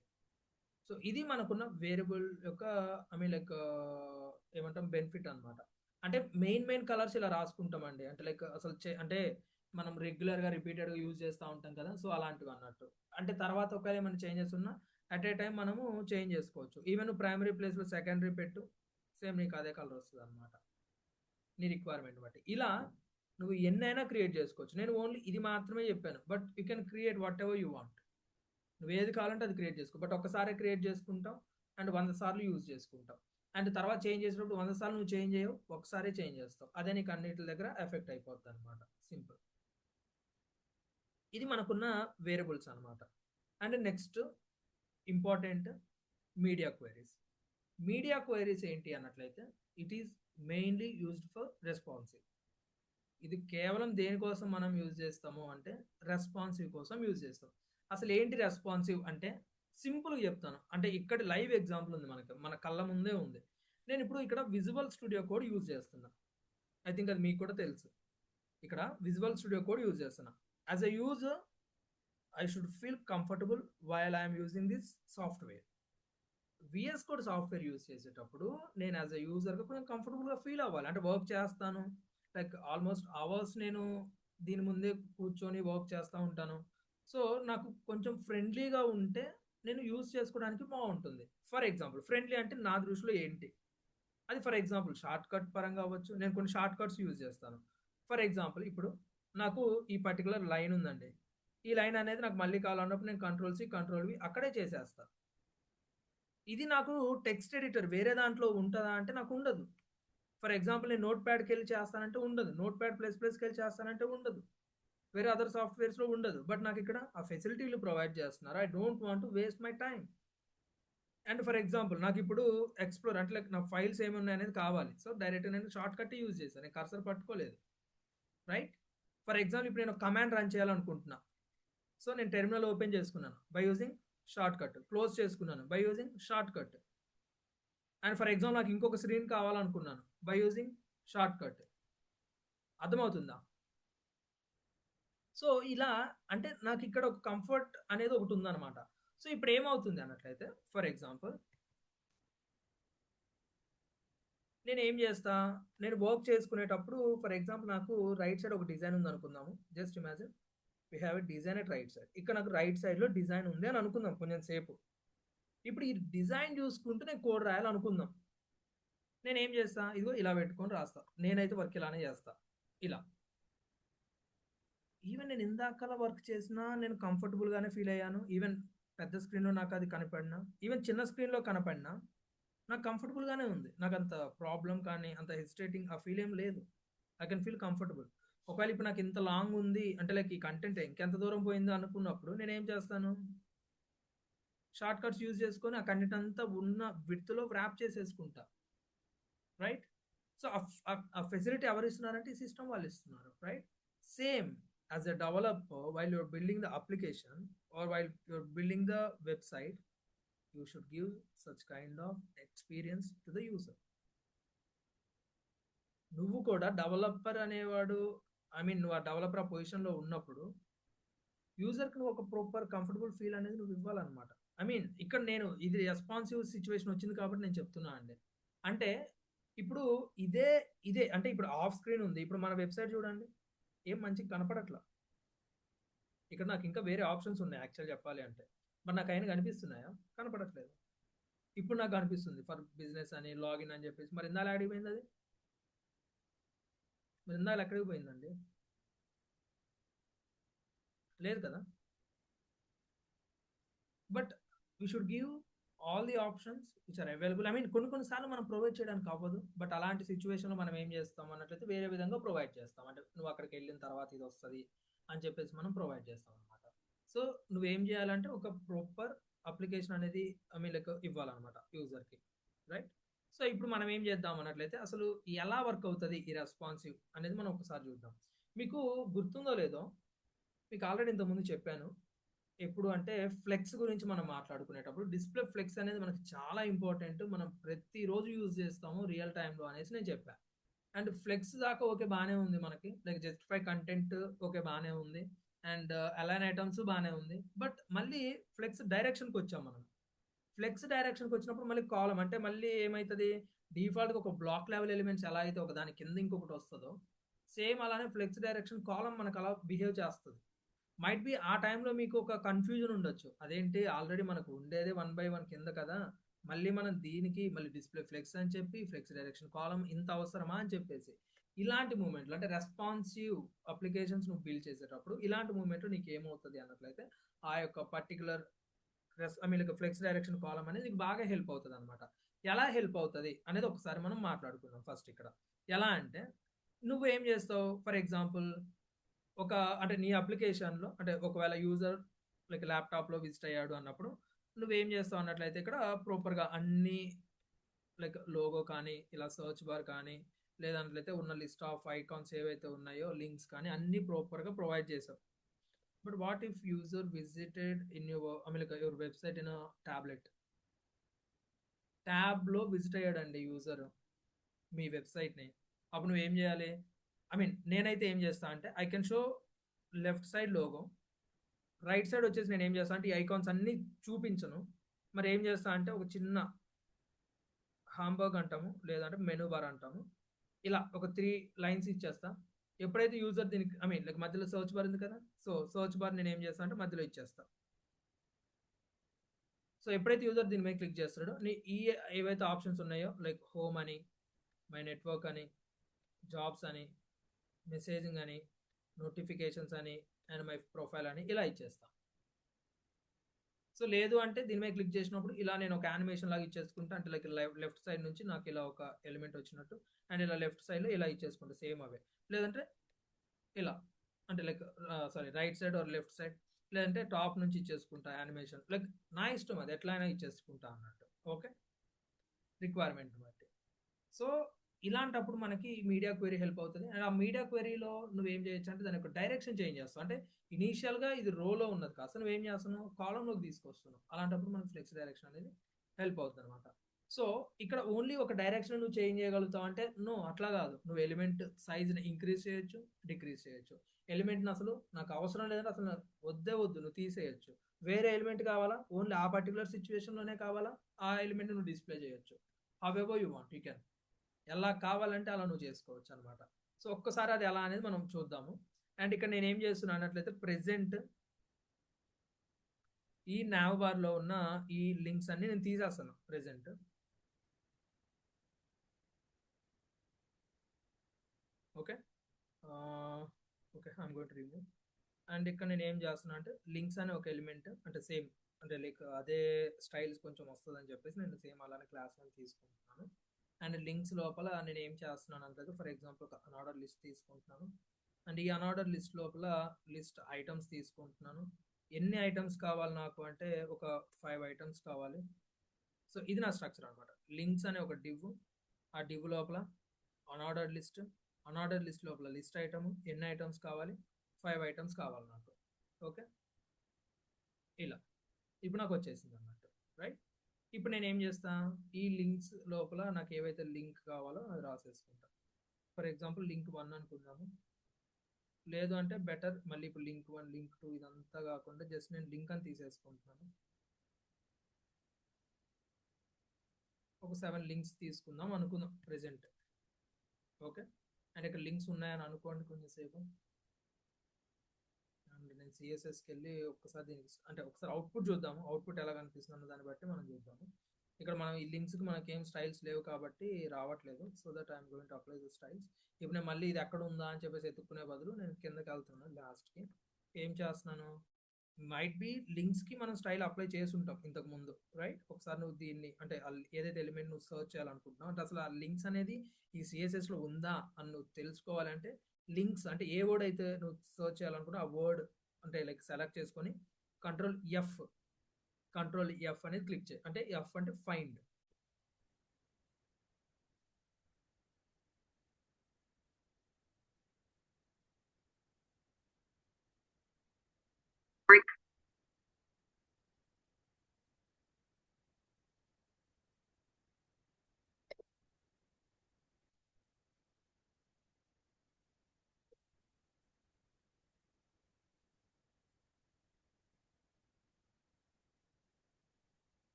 సో, ఇది మనకున్న వేరియబుల్ యొక్క లైక్ ఏమంటాం బెనిఫిట్ అన్నమాట. అంటే మెయిన్ కలర్స్ ఇలా రాసుకుంటామండి. అంటే లైక్ అసలు అంటే మనం రెగ్యులర్‌గా రిపీటెడ్‌గా యూజ్ చేస్తా ఉంటాం కదా! సో, అలాంటివన్నట్టు. అంటే తర్వాత ఒకవేళ ఏమైనా చేంజెస్ ఉన్నా అట్ ఏ టైమ్ మనము చేంజ్ చేసుకోవచ్చు. ఈవెన్ నువ్వు ప్రైమరీ ప్లేస్‌లో సెకండరీ పెట్టు. సేమ్ నీకు అదే కలర్ వస్తదన్నమాట. నీ రిక్వైర్మెంట్ బట్టి. ఇలా నువ్వు ఎన్నైనా క్రియేట్ చేసుకోవచ్చు. నేను ఓన్లీ ఇది మాత్రమే చెప్పాను. But you can create whatever you want. నువ్వేది కావాలంటే అది క్రియేట్ చేసుకో. బట్ ఒక్కసారే క్రియేట్ చేసుకుంటావు. అండ్ 100 సార్లు యూజ్ చేసుకుంటావు. అండ్ తర్వాత చేంజ్ చేసినప్పుడు 100 సార్లు నువ్వు చేంజ్ చేయవు. ఒకసారే చేంజ్ చేస్తావు. అదే నీకు అన్నిటి దగ్గర ఎఫెక్ట్ అయిపోద్దనమాట. సింపుల్. ఇది మనకున్న వేరియబుల్స్ అనమాట. And next important media queries. Media queries ఏంటి అన్నట్లయితే it is mainly used for responsive. ఇది కేవలం దేనికోసం మనం యూజ్ చేస్తాము అంటే రెస్పాన్సివ్ కోసం యూజ్ చేస్తాం. అసలు ఏంటి రెస్పాన్సివ్ అంటే సింపుల్‌గా చెప్తాను. అంటే ఇక్కడ లైవ్ ఎగ్జాంపుల్ ఉంది మనకు. మన కళ్ళ ముందే ఉంది. నేను ఇప్పుడు ఇక్కడ విజువల్ స్టూడియో కోడ్ యూజ్ చేస్తున్నా. ఐ థింక్ అది మీకు కూడా తెలుసు. ఇక్కడ విజువల్ స్టూడియో కోడ్ యూజ్ చేస్తున్నా. As a user I should feel comfortable while I am using this software. VS code software use చేసేటప్పుడు నేను యాస్ ఎ యూజర్‌గా కొంచెం కంఫర్టబుల్‌గా ఫీల్ అవ్వాలి. అంటే వర్క్ చేస్తాను. లైక్ ఆల్మోస్ట్ అవర్స్ నేను దీని ముందే కూర్చొని వర్క్ చేస్తా ఉంటాను. సో, నాకు కొంచెం ఫ్రెండ్లీగా ఉంటే నేను యూజ్ చేసుకోవడానికి బావుంటుంది. ఫర్ ఎగ్జాంపుల్ ఫ్రెండ్లీ అంటే నా దృష్టిలో ఏంటి? అది ఫర్ ఎగ్జాంపుల్ షార్ట్‌కట్ పరంగా అవ్వచ్చు. నేను కొన్ని షార్ట్‌కట్స్ యూజ్ చేస్తాను. ఫర్ ఎగ్జాంపుల్ ఇప్పుడు నాకు ఈ పర్టిక్యులర్ లైన్ ఉందండి. ఈ లైన్ అనేది నాకు మళ్ళీ కావాలన్నప్పుడు నేను కంట్రోల్ సి, కంట్రోల్ వి అక్కడే చేసేస్తా. ఇది నాకు టెక్స్ట్ ఎడిటర్ వేరే దాంట్లో ఉంటదా అంటే నాకుండదు. ఫర్ ఎగ్జాంపుల్ నేను నోట్‌ప్యాడ్‌కెళ్ళి చేస్తానంటే ఉండదు. నోట్‌ప్యాడ్ ప్లస్ ప్లస్‌కెళ్ళి చేస్తానంటే ఉండదు. వేరే అదర్ సాఫ్ట్‌వేర్స్‌లో ఉండదు. బట్ నాకిక్కడ ఆ ఫెసిలిటీలు ప్రొవైడ్ చేస్తున్నారు. I don't want to waste my time. And for example నాకిప్పుడు ఎక్స్‌ప్లోర్ అంటే లైక్ నా ఫైల్స్ ఏమున్నాయనేది కావాలి. సో, డైరెక్ట్‌గా నేను షార్ట్‌కట్ యూజ్ చేశాను. నేను కర్సర్ పట్టుకోలేదు. రైట్? ఫర్ ఎగ్జాంపుల్ ఇప్పుడు నేను ఒక కమాండ్ రన్ చేయాలనుకుంటున్నా. సో, నేను టెర్మినల్ ఓపెన్ చేసుకున్నాను. By using shortcut. క్లోజ్ చేసుకున్నాను. By using shortcut. And for example నాకు ఇంకొక స్క్రీన్ కావాలనుకున్నాను. By using shortcut. అర్థమవుతుందా? సో, ఇలా అంటే నాకిక్కడ ఒక కంఫర్ట్ అనేది ఒకటుందనమాట. సో, ఇప్పుడేమవుతుంది అన్నట్లయితే ఫర్ ఎగ్జాంపుల్ నేనేం జేస్తా, నేను వర్క్ చేసుకునేటప్పుడు ఫర్ ఎగ్జాంపుల్ నాకు రైట్ సైడ్ ఒక డిజైన్ ఉందనుకుందాము. Just imagine we have a design at right side. ఇక్కడ నాకు రైట్ సైడ్‌లో డిజైన్ ఉంది అని అనుకుందాం కొంచెం సేపు. ఇప్పుడు ఈ డిజైన్ జూసుకుంటూ నేను కోడ్ రాయాలనుకుందాం. నేనేం జేస్తా, ఇదిగో ఇలా పెట్టుకొని రాస్తా. నేనైతే వర్క్ ఇలానే జేస్తా. ఇలా. ఈవెన్ నేను ఇందాకలా వర్క్ చేసినా నేను కంఫర్టబుల్‌గానే ఫీల్ అయ్యాను. ఈవెన్ పెద్ద స్క్రీన్‌లో నాకది కనపడినా, ఈవెన్ చిన్న స్క్రీన్‌లో కనపడినా నాకు కంఫర్టబుల్‌గానే ఉంది. నాకంత ప్రాబ్లమ్ కానీ, అంత హెసిటేటింగ్ ఆ ఫీల్ ఏం లేదు. I can feel comfortable. ఒకవేళ ఇప్పుడు నాకు ఇంత లాంగ్ ఉంది అంటే లైక్ ఈ కంటెంట్ ఇంకెంత దూరం పోయిందో అనుకున్నప్పుడు నేనేం చేస్తాను? షార్ట్ కట్స్ యూజ్ చేసుకొని ఆ కంటెంట్ అంతా ఉన్న విడ్త్‌లో వ్రాప్ చేసేసుకుంటా. రైట్? సో, ఆ ఫెసిలిటీ ఎవరిస్తున్నారంటే ఈ సిస్టమ్ వాళ్ళిస్తున్నారు. Right? Same as a developer while you are building the application or while you are building the website, you should give such kind of experience to the user. నువ్వు కూడా developer అనేవాడు నువ్వు ఆ developer ఆ పొజిషన్‌లో ఉన్నప్పుడు యూజర్‌కి నువ్వు ఒక ప్రాపర్ కంఫర్టబుల్ ఫీల్ అనేది నువ్వు ఇవ్వాలన్నమాట. ఇక్కడ నేను ఇది రెస్పాన్సివ్ సిట్యుయేషన్ వచ్చింది కాబట్టి నేను చెప్తున్నా అండి. అంటే ఇప్పుడు ఇదే, ఇదే అంటే ఇప్పుడు ఆఫ్ స్క్రీన్ ఉంది. ఇప్పుడు మన వెబ్‌సైట్ చూడండి. ఏం మంచిగా కనపడట్లా. ఇక్కడ నాకు ఇంకా వేరే ఆప్షన్స్ ఉన్నాయి యాక్చువల్ చెప్పాలి అంటే. మరి నాకయన్ని కనిపిస్తున్నాయా? కనపడట్లేదు. ఇప్పుడు నాకు కనిపిస్తుంది. ఫర్ బిజినెస్ అని, లాగిన్ అని చెప్పేసి. మరి ఇందాల యాడికి పోయిందది? మరి ఇందాల ఎక్కడికి పోయిందండి? లేదు కదా! But we should give all the options which are available. కొన్ని సార్లు మనం ప్రొవైడ్ చేయడానికి అవ్వదు. బట్ అలాంటి సిట్యుయేషన్‌లో మనం ఏం చేస్తాం అన్నట్లయితే వేరే విధంగా ప్రొవైడ్ చేస్తాం. అంటే నువ్వు అక్కడికెళ్ళిన తర్వాత ఇదొస్తది అని చెప్పేసి మనం ప్రొవైడ్ చేస్తాం అన్నమాట. సో, నువ్వేం చేయాలంటే ఒక ప్రాపర్ అప్లికేషన్ అనేది లైక్ ఇవ్వాలన్నమాట యూజర్‌కి. రైట్? సో, ఇప్పుడు మనం ఏం చేద్దాం అన్నట్లయితే అసలు ఎలా వర్క్ అవుతది ఈ రెస్పాన్సివ్ అనేది మనం ఒకసారి చూద్దాం. మీకు గుర్తుందో లేదో మీకు ఆల్రెడీ ఇంతకుముందు చెప్పాను. ఎప్పుడు అంటే ఫ్లెక్స్ గురించి మనం మాట్లాడుకునేటప్పుడు డిస్‌ప్లే ఫ్లెక్స్ అనేది మనకి చాలా ఇంపార్టెంట్. మనం ప్రతిరోజు యూజ్ చేస్తాము రియల్ టైమ్‌లో అనేసి నేను చెప్పా. అండ్ ఫ్లెక్స్ దాకా ఓకే బానే ఉంది మనకి. లైక్ జస్టిఫై కంటెంట్ ఓకే బానే ఉంది. అండ్ అలైన్ ఐటెమ్స్ బానే ఉంది. బట్ మళ్ళీ ఫ్లెక్స్ డైరెక్షన్‌కొచ్చాం మనం. ఫ్లెక్స్ డైరెక్షన్‌కొచ్చినప్పుడు మళ్ళీ కాలమ్ అంటే మళ్ళీ ఏమైతది? డిఫాల్ట్‌గా ఒక బ్లాక్ లెవెల్ ఎలిమెంట్స్ ఎలా అయితే ఒక దాని కింద ఇంకొకటొస్తదో, సేమ్ అలానే ఫ్లెక్స్ డైరెక్షన్ కాలమ్ మనకలా బిహేవ్ చేస్తది. మైట్ బి ఆ టైంలో మీకు ఒక కన్‌ఫ్యూజన్ ఉండొచ్చు. అదేంటి ఆల్రెడీ మనకు ఉండేదే 1 బై 1 కింద కదా! మళ్ళీ మనం దీనికి మళ్ళీ డిస్‌ప్లే ఫ్లెక్స్ అని చెప్పి, ఫ్లెక్స్ డైరెక్షన్ కాలమ్ ఇంత అవసరమా అని చెప్పేసి. ఇలాంటి మూవ్‌మెంట్‌లు అంటే రెస్పాన్సివ్ అప్లికేషన్స్ నువ్వు బిల్డ్ చేసేటప్పుడు ఇలాంటి మూవ్‌మెంట్‌లు నీకేమవుతది అన్నట్లయితే, ఆ యొక్క particular I mean like flex direction column అనేది నీకు బాగా హెల్ప్ అవుతదనమాట. ఎలా హెల్ప్ అవుతది అనేది ఒకసారి మనం మాట్లాడుకుందాం ఫస్ట్ ఇక్కడ. ఎలా అంటే నువ్వేం చేస్తావు? ఫర్ ఎగ్జాంపుల్ ఒక అంటే నీ అప్లికేషన్‌లో అంటే ఒకవేళ యూజర్ లైక్ ల్యాప్‌టాప్‌లో విజిట్ అయ్యాడు అన్నప్పుడు నువ్వేం చేస్తావు అన్నట్లయితే ఇక్కడ ప్రాపర్‌గా అన్నీ లైక్ లోగో కానీ, ఇలా సెర్చ్ బార్ కానీ, లేదంట్లయితే ఉన్న లిస్ట్ ఆఫ్ ఐకాన్స్ ఏవైతే ఉన్నాయో లింక్స్ కానీ అన్నీ ప్రాపర్‌గా ప్రొవైడ్ చేసావు. But what if user visited in your I mean like your website in a tablet? ట్యాబ్‌లో విజిట్ అయ్యాడండి యూజర్ మీ వెబ్‌సైట్‌ని. అప్పుడు నువ్వేం జేయాలి? ఐ మీన్ నేనైతే ఏం జేస్తా అంటే I can show left side logo. Right side వచ్చేసి నేనేం చేస్తా అంటే ఈ ఐకాన్స్ అన్నీ చూపించను. మరి ఏం చేస్తా అంటే ఒక చిన్న హాంబర్గ్ అంటాము. లేదంటే మెనూ బార్ అంటాము. ఇలా ఒక 3 లైన్స్ ఇచ్చేస్తా. ఎప్పుడైతే యూజర్ దీనికి ఐ మీన్ లైక్ మధ్యలో సెర్చ్ బార్ ఉంది కదా! సో, సెర్చ్ బార్ నేనేం చేస్తా అంటే మధ్యలో ఇచ్చేస్తా. సో, ఎప్పుడైతే యూజర్ దీని మీద క్లిక్ చేస్తాడో ఏవైతే ఆప్షన్స్ ఉన్నాయో లైక్ హోమ్ అని, మై నెట్వర్క్ అని, జాబ్స్ అని, మెసేజింగ్ అని, నోటిఫికేషన్స్ అని, అండ్ మై ప్రొఫైల్ అని ఇలా ఇచ్చేస్తా. సో, లేదు అంటే దీని మీద క్లిక్ చేసినప్పుడు ఇలా నేను ఒక యానిమేషన్ లాగా ఇచ్చేసుకుంటా. అంటే లైక్ లెఫ్ట్ సైడ్ నుంచి నాకు ఇలా ఒక ఎలిమెంట్ వచ్చినట్టు అండ్ ఇలా లెఫ్ట్ సైడ్‌లో ఇలా ఇచ్చేసుకుంటా సేమ్ అవే. లేదంటే ఇలా అంటే like sorry right side or left side లేదంటే టాప్ నుంచి ఇచ్చేసుకుంటా యానిమేషన్. లైక్ నా ఇష్టం అది ఎట్లా అయినా ఇచ్చేసుకుంటా అన్నట్టు. ఓకే. రిక్వైర్మెంట్‌ని బట్టి. సో, ఇలాంటప్పుడు మనకి మీడియా క్వెరీ హెల్ప్ అవుతది. అండ్ ఆ మీడియా క్వెరీలో నువ్వేం చేయొచ్చంటే దాని యొక్క డైరెక్షన్ చేంజ్ చేస్తావు. అంటే ఇనీషియల్‌గా ఇది రోలో ఉన్నది కాస్త నువ్వేం చేస్తున్నావు కాలమ్‌లోకి తీసుకొస్తున్నావు. అలాంటప్పుడు మనకి ఫ్లెక్స్ డైరెక్షన్ అనేది హెల్ప్ అవుద్దనమాట. సో, ఇక్కడ ఓన్లీ ఒక డైరెక్షన్ నువ్వు చేంజ్ చేయగలుగుతావు అంటే నో అట్లా కాదు. నువ్వు ఎలిమెంట్ సైజ్‌ని ఇంక్రీజ్ చేయొచ్చు, డిక్రీజ్ చేయొచ్చు. ఎలిమెంట్‌ని అసలు నాకు అవసరం లేదంటే అసలు వద్దే వద్దు నువ్వు తీసేయొచ్చు. వేరే ఎలిమెంట్ కావాలా? ఓన్లీ ఆ పర్టిక్యులర్ సిట్యుయేషన్‌లోనే కావాలా? ఆ ఎలిమెంట్‌ని నువ్వు డిస్‌ప్లే చేయొచ్చు. However you want you can. ఎలా కావాలంటే అలా నువ్వు చేసుకోవచ్చనమాట. సో, ఒక్కసారి అది ఎలా అనేది మనం చూద్దాము. అండ్ ఇక్కడ నేనేం చేస్తున్నా అన్నట్లయితే ప్రెజెంట్ ఈ నావ్ బార్‌లో ఉన్న ఈ లింక్స్ అన్నీ నేను తీసేస్తాను ప్రెజెంట్. ఓకే. ఆహ్, okay. I'm going to remove. And ఇక్కడ నేనేం చేస్తున్నా అంటే లింక్స్ అనే ఒక ఎలిమెంట్ అంటే సేమ్ అంటే లైక్ అదే స్టైల్స్ కొంచెం వస్తదని చెప్పేసి నేను సేమ్ అలానే క్లాస్ 1 తీసుకుంటున్నాను. అండ్ లింక్స్ లోపల నేనేం చేస్తున్నాను అంటే ఫర్ ఎగ్జాంపుల్ ఒక అనార్డర్ లిస్ట్ తీసుకుంటున్నాను. అండ్ ఈ అనార్డర్ లిస్ట్ లోపల లిస్ట్ ఐటమ్స్ తీసుకుంటున్నాను. ఎన్ని ఐటమ్స్ కావాలి నాకు అంటే ఒక 5 ఐటమ్స్ కావాలి. సో, ఇది నా స్ట్రక్చర్ అనమాట. లింక్స్ అనే ఒక డివ్, ఆ డివ్ లోపల అనార్డర్డ్ లిస్ట్, అనార్డర్డ్ లిస్ట్ లోపల లిస్ట్ ఐటమ్ ఎన్ని ఐటమ్స్ కావాలి? 5 ఐటమ్స్ కావాలి నాకు. ఓకే. ఇలా. ఇప్పుడు నాకు వచ్చేసింది అన్నట్టు. రైట్. ఇప్పుడు నేనేం చేస్తా? ఈ లింక్స్ లోపల నాకు ఏవైతే లింక్ కావాలో అది రాసేసుకుంటా. ఫర్ ఎగ్జాంపుల్ లింక్ 1 అనుకుందాము. లేదు అంటే బెటర్ మళ్ళీ ఇప్పుడు లింక్ 1, లింక్ 2 ఇదంతా కాకుండా జస్ట్ నేను లింక్ అని తీసేసుకుంటున్నాను. ఒక 7 లింక్స్ తీసుకుందాం అనుకుందాం ప్రెజెంట్. ఓకే. అండ్ ఇక్కడ లింక్స్ ఉన్నాయని అనుకోండి కొంచెం సేపు. అండ్ నేను సిఎస్ఎస్‌కెళ్ళి ఒక్కసారి దీనికి అంటే ఒకసారి అవుట్‌పుట్ చూద్దాము. అవుట్‌పుట్ ఎలా కనిపిస్తుంది అన్న దాన్ని బట్టి మనం చూద్దాము. ఇక్కడ మనం ఈ లింక్స్‌కి మనకేం స్టైల్స్ లేవు కాబట్టి రావట్లేదు. So that I'm going to apply the styles. ఇప్పుడు నేను మళ్ళీ ఇది ఎక్కడ ఉందా అని చెప్పేసి ఎతుక్కునే బదులు నేను కిందకెళ్తున్నాను లాస్ట్‌కి. ఏం చేస్తున్నాను? మైట్ బి లింక్స్‌కి మనం స్టైల్ అప్లై చేసుంటాం ఇంతకుముందు. రైట్? ఒకసారి నువ్వు దీన్ని అంటే ఏదైతే ఎలిమెంట్ నువ్వు సెర్చ్ చేయాలనుకుంటున్నావో అంటే అసలు ఆ లింక్స్ అనేది ఈ సీఎస్ఎస్‌లో ఉందా అని నువ్వు తెలుసుకోవాలంటే లింక్స్ అంటే ఏ వర్డ్ అయితే నువ్వు సెర్చ్ చేయాలనుకుంటే ఆ వర్డ్ అంటే లైక్ సెలెక్ట్ చేసుకొని కంట్రోల్ ఎఫ్, కంట్రోల్ ఎఫ్ అనేది క్లిక్ చేయి. అంటే ఎఫ్ అంటే ఫైండ్.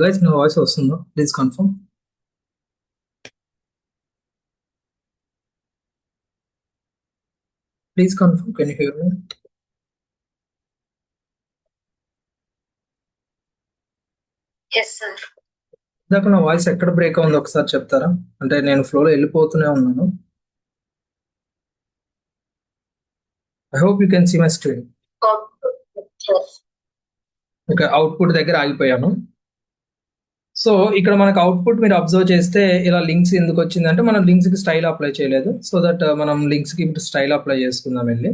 గైస్ నా వాయిస్ వస్తుందా? Please confirm. Please confirm. Can you hear me? Yes sir. ఇందాక నా వాయిస్ ఎక్కడ బ్రేక్ అయిందో ఒకసారి చెప్తారా? అంటే నేను ఫ్లోలో వెళ్ళిపోతూనే ఉన్నాను. I hope you can see my screen. Okay, output దగ్గర ఆగిపోయాను. సో ఇక్కడ మనకు అవుట్పుట్ మీరు అబ్జర్వ్ చేస్తే ఇలా లింక్స్ ఎందుకు వచ్చిందంటే మనం లింక్స్ కి స్టైల్ అప్లై చేయలేదు. సో దట్ మనం లింక్స్ కి ఇప్పుడు స్టైల్ అప్లై చేసుకుందాం వెళ్ళి.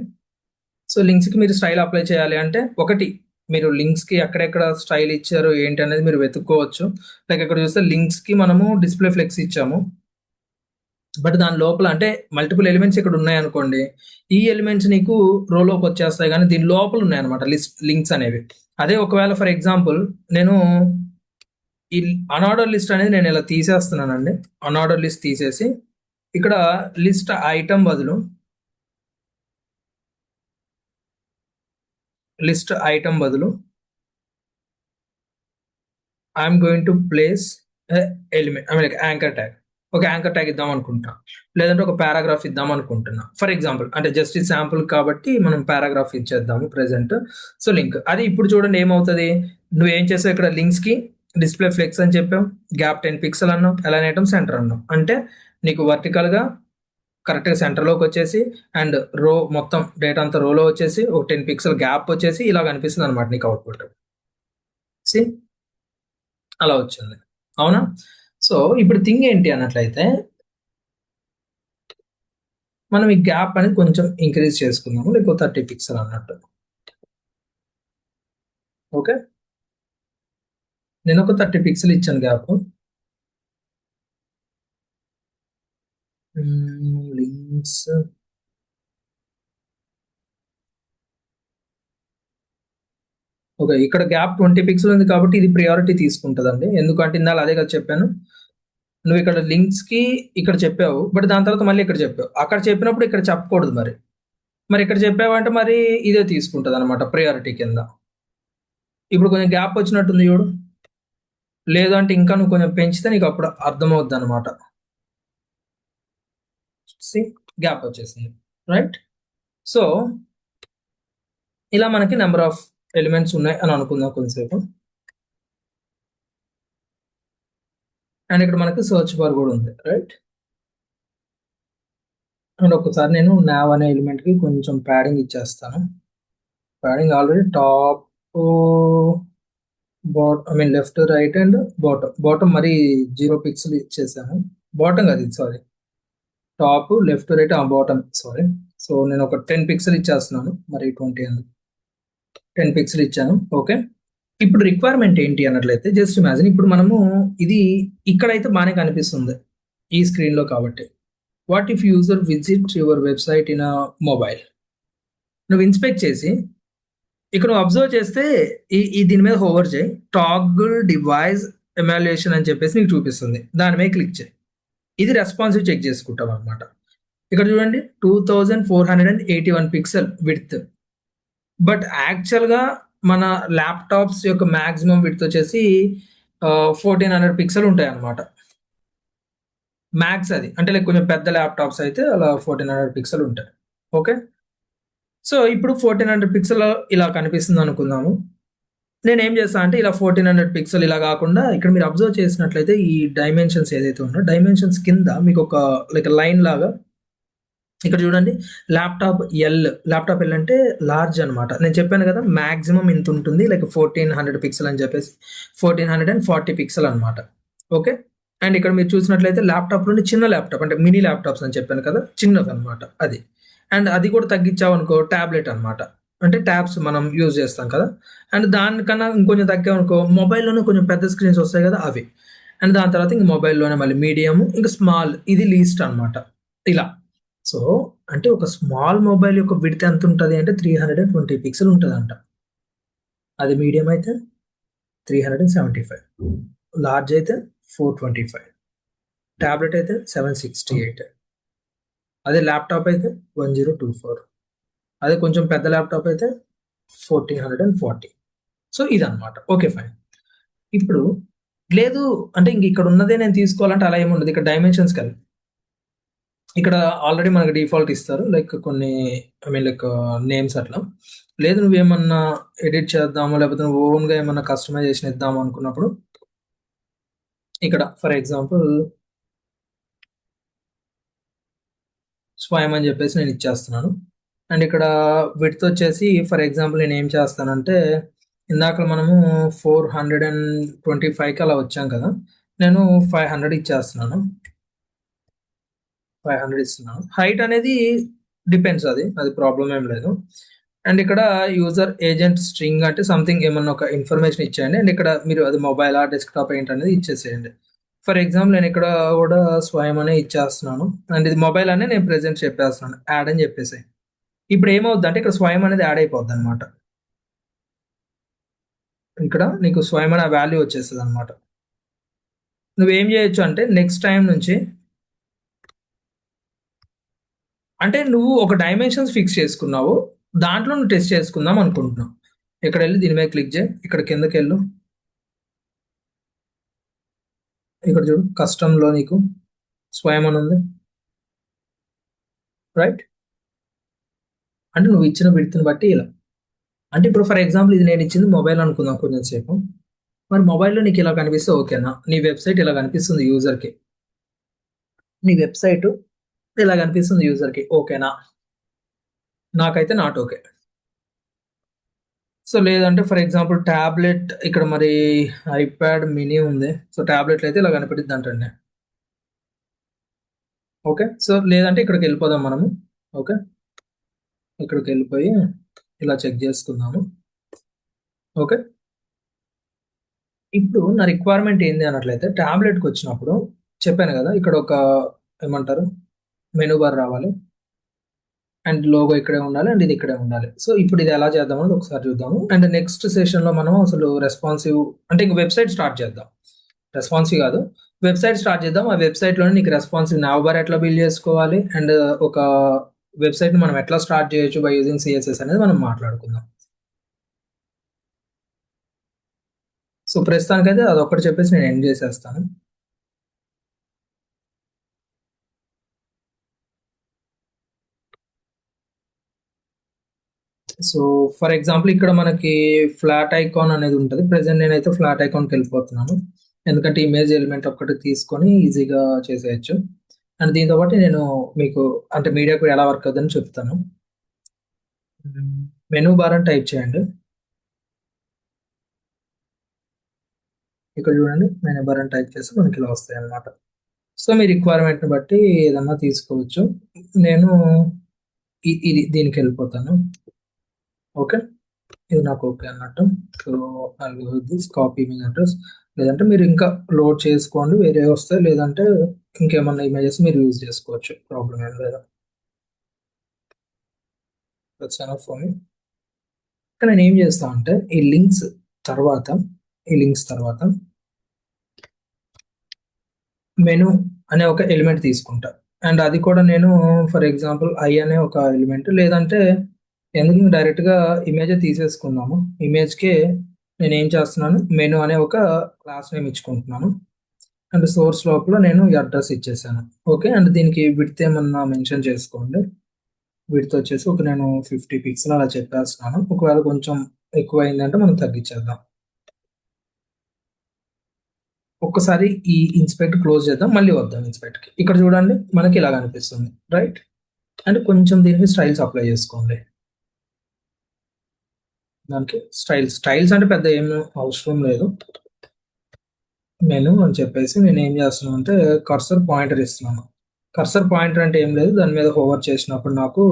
సో లింక్స్ కి మీరు స్టైల్ అప్లై చేయాలి అంటే ఒకటి మీరు లింక్స్ కి ఎక్కడెక్కడ స్టైల్ ఇచ్చారు ఏంటి అనేది మీరు వెతుక్కోవచ్చు. లైక్ ఇక్కడ చూస్తే లింక్స్ కి మనము డిస్ప్లే ఫ్లెక్స్ ఇచ్చాము. బట్ దాని లోపల అంటే మల్టిపుల్ ఎలిమెంట్స్ ఇక్కడ ఉన్నాయనుకోండి, ఈ ఎలిమెంట్స్ నీకు రోలోకి వచ్చేస్తాయి కానీ దీని లోపల ఉన్నాయన్నమాట లింక్స్ అనేవి. అదే ఒకవేళ ఫర్ ఎగ్జాంపుల్ నేను ఈ అన్ఆర్డర్ లిస్ట్ అనేది నేను ఇలా తీసేస్తున్నానండి. అన్ఆర్డర్ లిస్ట్ తీసేసి ఇక్కడ లిస్ట్ ఐటమ్ బదులు I'm going to place element I mean like anchor tag. ఒక యాంకర్ ట్యాగ్ ఇద్దాం అనుకుంటా, లేదంటే ఒక పారాగ్రాఫ్ ఇద్దాం అనుకుంటున్నా ఫర్ ఎగ్జాంపుల్. అంటే జస్ట్ ఈ శాంపుల్ కాబట్టి మనం పారాగ్రాఫ్ ఇచ్చేద్దాము ప్రెసెంట్. సో లింక్ అది ఇప్పుడు చూడండి ఏమవుతుంది. నువ్వేం చేసావు ఇక్కడ లింక్స్ కి డిస్ప్లే ఫ్లెక్స్ అని చెప్పావు, గ్యాప్ 10 పిక్సెల్ అన్నావు, అలైన్ ఐటమ్ సెంటర్ అన్నావు. అంటే నీకు వర్టికల్ గా కరెక్ట్గా సెంటర్లోకి వచ్చేసి అండ్ రో మొత్తం డేటా అంతా రోలో వచ్చేసి ఒక 10 పిక్సెల్ గ్యాప్ వచ్చేసి ఇలా కనిపిస్తుంది అనమాట నీకు అవుట్పుట్. సి అలా వచ్చింది, అవునా? సో ఇప్పుడు థింగ్ ఏంటి అన్నట్లయితే మనం ఈ గ్యాప్ అనేది కొంచెం ఇంక్రీజ్ చేసుకుందాము, లేకపోతే 30 పిక్సెల్ అన్నట్టు. ఓకే, నేను ఒక 30 పిక్సెల్ ఇచ్చాను గ్యాప్. లింక్స్ ఓకే, ఇక్కడ గ్యాప్ 20 పిక్సెల్ ఉంది కాబట్టి ఇది ప్రియారిటీ తీసుకుంటుందండి. ఎందుకంటే ఇందాక అదే కదా చెప్పాను, నువ్వు ఇక్కడ లింక్స్ కి ఇక్కడ చెప్పావు, బట్ దాని తర్వాత మళ్ళీ ఇక్కడ చెప్పావు. అక్కడ చెప్పినప్పుడు ఇక్కడ చెప్పకూడదు. మరి ఇక్కడ చెప్పావంటే మరి ఇదే తీసుకుంటుంది అనమాట ప్రియారిటీ కింద. ఇప్పుడు కొంచెం గ్యాప్ వచ్చినట్టుంది చూడు. లేదంటే ఇంకా నువ్వు కొంచెం పెంచితే నీకు అప్పుడు అర్థమవుద్ది అనమాట. గ్యాప్ వచ్చేసింది, రైట్? సో ఇలా మనకి నెంబర్ ఆఫ్ ఎలిమెంట్స్ ఉన్నాయి అని అనుకుందాం కొంతసేపు. అండ్ ఇక్కడ మనకి సర్చ్ బార్ కూడా ఉంది, రైట్? అండ్ ఒకసారి నేను nav అనే ఎలిమెంట్ కి కొంచెం ప్యాడింగ్ ఇచ్చేస్తాను. Padding already top I mean left right and bottom మరి 0 పిక్సెల్ ఇచ్చేసాను. బాటమ్ అది sorry, top left right bottom sorry. So నేను ఒక 10 పిక్సెల్ ఇచ్చేస్తున్నాను, మరి 20 ఎందుకు 10 పిక్సెల్ ఇచ్చాను. ఓకే, ఇప్పుడు రిక్వైర్మెంట్ ఏంటి అన్నట్లయితే జస్ట్ ఇమాజిన్ ఇప్పుడు మనము ఇది ఇక్కడైతే బాగానే కనిపిస్తుంది ఈ స్క్రీన్లో కాబట్టి. What if user visit your website in mobile? నువ్వు ఇన్స్పెక్ట్ చేసి ఇక్కడ నువ్వు అబ్జర్వ్ చేస్తే ఈ దీని మీద హోవర్ చేయి, టాగుల్ డివైస్ ఎమాల్యుయేషన్ అని చెప్పేసి నీకు చూపిస్తుంది. దాని మీద క్లిక్ చేయి, ఇది రెస్పాన్సివ్ చెక్ చేసుకుంటాం అనమాట. ఇక్కడ చూడండి 2481 పిక్సెల్ విడ్త్. బట్ యాక్చువల్గా మన ల్యాప్టాప్స్ యొక్క మ్యాక్సిమం విడ్త్ వచ్చేసి 1400 పిక్సెల్ ఉంటాయి అనమాట మ్యాక్స్. అది అంటే లైక్ కొంచెం పెద్ద ల్యాప్టాప్స్ అయితే అలా 1400 పిక్సెల్ ఉంటాయి. ఓకే, సో ఇప్పుడు 1400 పిక్సెల్ ఇలా కనిపిస్తుంది అనుకుందాము. నేను ఏం చేస్తాను అంటే ఇలా 1400 పిక్సెల్ ఇలా కాకుండా ఇక్కడ మీరు అబ్జర్వ్ చేసినట్లయితే ఈ డైమెన్షన్స్ ఏదైతే ఉందో డైమెన్షన్స్ కింద మీకు ఒక లైక్ లైన్ లాగా ఇక్కడ చూడండి ల్యాప్టాప్ ఎల్ అంటే లార్జ్ అనమాట. నేను చెప్పాను కదా మ్యాక్సిమం ఇంత ఉంటుంది, లైక్ 1400 పిక్సెల్ అని చెప్పేసి 1440 పిక్సెల్ అనమాట. ఓకే, అండ్ ఇక్కడ మీరు చూసినట్లయితే ల్యాప్టాప్ నుండి చిన్న ల్యాప్టాప్ అంటే మినీ ల్యాప్టాప్స్ అని చెప్పాను కదా, చిన్నది అనమాట అది. అండ్ అది కూడా తగ్గించామనుకో ట్యాబ్లెట్ అనమాట, అంటే ట్యాబ్స్ మనం యూజ్ చేస్తాం కదా. అండ్ దానికన్నా ఇంకొంచెం తగ్గామనుకో మొబైల్లోనే కొంచెం పెద్ద స్క్రీన్స్ వస్తాయి కదా అవి. అండ్ దాని తర్వాత ఇంక మొబైల్లోనే మళ్ళీ మీడియం ఇంకా స్మాల్, ఇది లీస్ట్ అనమాట ఇలా. సో అంటే ఒక స్మాల్ మొబైల్ యొక్క విడ్త్ ఎంత ఉంటుంది అంటే 320 పిక్సెల్ ఉంటుందంట. అది మీడియం అయితే 375, లార్జ్ అయితే 425, ట్యాబ్లెట్ అయితే 768, అదే ల్యాప్టాప్ అయితే 1024, అదే కొంచెం పెద్ద ల్యాప్టాప్ అయితే 1440. సో ఇదన్నమాట. Okay fine. ఇప్పుడు లేదు అంటే ఇంక ఇక్కడ ఉన్నదే నేను తీసుకోవాలంటే అలా ఏముండదు. ఇక్కడ డైమెన్షన్స్‌కి వెళ్ళి ఇక్కడ ఆల్రెడీ మనకు డిఫాల్ట్ ఇస్తారు. లైక్ కొన్ని ఐ మీన్ లైక్ నేమ్స్ అట్లా. లేదు నువ్వేమన్నా ఎడిట్ చేద్దాము, లేకపోతే నువ్వు ఓన్‌గా ఏమన్నా కస్టమైజేషన్ ఇద్దాము అనుకున్నప్పుడు ఇక్కడ ఫర్ ఎగ్జాంపుల్ స్వయం అని చెప్పేసి నేను ఇచ్చేస్తున్నాను. అండ్ ఇక్కడ విడ్త్ వచ్చేసి ఫర్ ఎగ్జాంపుల్ నేను ఏం చేస్తానంటే ఇందాక మనము 425కి అలా వచ్చాం కదా, నేను 500 ఇచ్చేస్తున్నాను. 500 ఇస్తున్నాను. హైట్ అనేది డిపెండ్స్, అది ప్రాబ్లం ఏం లేదు. అండ్ ఇక్కడ యూజర్ ఏజెంట్ స్ట్రింగ్ అంటే సంథింగ్ ఏమన్నా ఒక ఇన్ఫర్మేషన్ ఇచ్చేయండి. అండ్ ఇక్కడ మీరు అది మొబైల్ డెస్క్టాప్ ఏంటి అనేది ఇచ్చేసేయండి. ఫర్ ఎగ్జాంపుల్ నేను ఇక్కడ కూడా స్వయం అనే ఇచ్చేస్తున్నాను. అండ్ ఇది మొబైల్ అనే నేను ప్రెజెంట్ చెప్పేస్తున్నాను, యాడ్ అని చెప్పేసి. ఇప్పుడు ఏమవుద్ది అంటే ఇక్కడ స్వయం అనేది యాడ్ అయిపోద్ది అనమాట. ఇక్కడ నీకు స్వయం అనే వాల్యూ వచ్చేస్తుంది అనమాట. నువ్వేం చేయొచ్చు అంటే నెక్స్ట్ టైం నుంచి అంటే నువ్వు ఒక డైమెన్షన్స్ ఫిక్స్ చేసుకున్నావు, దాంట్లో నువ్వు టెస్ట్ చేసుకుందాం అనుకుంటున్నావు. ఇక్కడ వెళ్ళి దీని మీద క్లిక్ చేయి, ఇక్కడ కిందకి వెళ్ళు, ఇక్కడ చూడు కస్టమ్లో నీకు స్వయం అని ఉంది రైట్. అంటే నువ్వు ఇచ్చిన విడ్త్ని బట్టి ఇలా అంటే ఇప్పుడు ఫర్ ఎగ్జాంపుల్ ఇది నేను ఇచ్చింది మొబైల్ అనుకుందాం కొంచెం సేపు. మరి మొబైల్లో నీకు ఇలా కనిపిస్తే ఓకేనా? నీ వెబ్సైట్ ఇలా కనిపిస్తుంది యూజర్కి, నీ వెబ్సైట్ ఇలా కనిపిస్తుంది యూజర్కి, ఓకేనా? నాకైతే నాట్ ఓకే. సో లేదంటే ఫర్ ఎగ్జాంపుల్ ట్యాబ్లెట్ ఇక్కడ మరి ఐప్యాడ్ మినీ ఉంది, సో ట్యాబ్లెట్లు అయితే ఇలా కనిపెట్టిద్ది అంటండి. ఓకే, సో లేదంటే ఇక్కడికి వెళ్ళిపోదాం మనము. ఓకే, ఇక్కడికి వెళ్ళిపోయి ఇలా చెక్ చేసుకుందాము. ఓకే, ఇప్పుడు నా రిక్వైర్మెంట్ ఏంది అన్నట్లయితే ట్యాబ్లెట్కి వచ్చినప్పుడు చెప్పాను కదా, ఇక్కడ ఒక ఏమంటారు మెనూ బార్ రావాలి అండ్ లోగో ఇక్కడే ఉండాలి అండ్ ఇది ఇక్కడే ఉండాలి. సో ఇప్పుడు ఇది ఎలా చేద్దాం అనేది ఒకసారి చూద్దాము. అండ్ నెక్స్ట్ సెషన్లో మనం అసలు రెస్పాన్సివ్ అంటే ఇంక వెబ్సైట్ స్టార్ట్ చేద్దాం. రెస్పాన్సివ్ కాదు, వెబ్సైట్ స్టార్ట్ చేద్దాం. ఆ వెబ్సైట్లోనే నీకు రెస్పాన్సివ్ నావ్ బార్ ఎట్లా బిల్డ్ చేసుకోవాలి అండ్ ఒక వెబ్సైట్ని మనం ఎట్లా స్టార్ట్ చేయొచ్చు బై యూజింగ్ సిఎస్ఎస్ అనేది మనం మాట్లాడుకుందాం. సో ప్రస్తుతానికైతే అదొక్కటి చెప్పేసి నేను ఎండ్ చేసేస్తాను. సో ఫర్ ఎగ్జాంపుల్ ఇక్కడ మనకి ఫ్లాట్ ఐకాన్ అనేది ఉంటుంది. ప్రెసెంట్ నేనైతే ఫ్లాట్ ఐకాన్కి వెళ్ళిపోతున్నాను, ఎందుకంటే ఇమేజ్ ఎలిమెంట్ ఒక్కటి తీసుకొని ఈజీగా చేసేయచ్చు. అండ్ దీంతో పాటు నేను మీకు అంటే మీడియా కూడా ఎలా వర్క్ అవుతుందని చెప్తాను. మెనూ బార్ అని టైప్ చేయండి. ఇక్కడ చూడండి మెనూ బార్ అని టైప్ చేస్తే మనకి ఇలా వస్తాయి అన్నమాట. సో మీ రిక్వైర్మెంట్ని బట్టి ఏదన్నా తీసుకోవచ్చు. నేను ఇది దీనికి వెళ్ళిపోతాను. ఓకే, ఇది నాకు ఓకే అన్నట్టు. So this copy image address, లేదంటే మీరు ఇంకా లోడ్ చేసుకోండి వేరే వస్తాయి, లేదంటే ఇంకేమన్నా ఇమేజెస్ మీరు యూజ్ చేసుకోవచ్చు, ప్రాబ్లం ఏం లేదు. That's enough for me. ఇక్కడ నేను ఏం చేస్తాను అంటే ఈ లింక్స్ తర్వాత మెనూ అనే ఒక ఎలిమెంట్ తీసుకుంటా. అండ్ అది కూడా నేను ఫర్ ఎగ్జాంపుల్ ఐ అనే ఒక ఎలిమెంట్, లేదంటే ఎందుకు డైరెక్ట్గా ఇమేజ్ తీసేసుకుందాము. ఇమేజ్కే నేను ఏం చేస్తున్నాను, మెనూ అనే ఒక క్లాస్ నేమ్ ఇచ్చుకుంటున్నాను. అండ్ సోర్స్ లోపల నేను ఈ అడ్రస్ ఇచ్చేసాను. ఓకే, అండ్ దీనికి విడ్త్ ఏమన్నా మెన్షన్ చేసుకోండి. విడ్త్ వచ్చేసి ఒక నేను 50 పిక్సెల్ అలా చెప్పేస్తున్నాను. ఒకవేళ కొంచెం ఎక్కువ అయిందంటే మనం తగ్గించేద్దాం. ఒక్కసారి ఈ ఇన్స్పెక్ట్ క్లోజ్ చేద్దాం, మళ్ళీ వద్దాం ఇన్స్పెక్ట్కి. ఇక్కడ చూడండి మనకి ఇలా కనిపిస్తుంది రైట్. అండ్ కొంచెం దీనికి స్టైల్స్ అప్లై చేసుకోండి. దానికి స్టైల్స్ అంటే పెద్ద ఏం అవసరం లేదు. మెనూ అని చెప్పేసి నేను ఏం చేస్తున్నాను అంటే కర్సర్ పాయింటర్ ఇస్తున్నాను. కర్సర్ పాయింటర్ అంటే ఏం లేదు, దాని మీద హోవర్ చేసినప్పుడు నాకు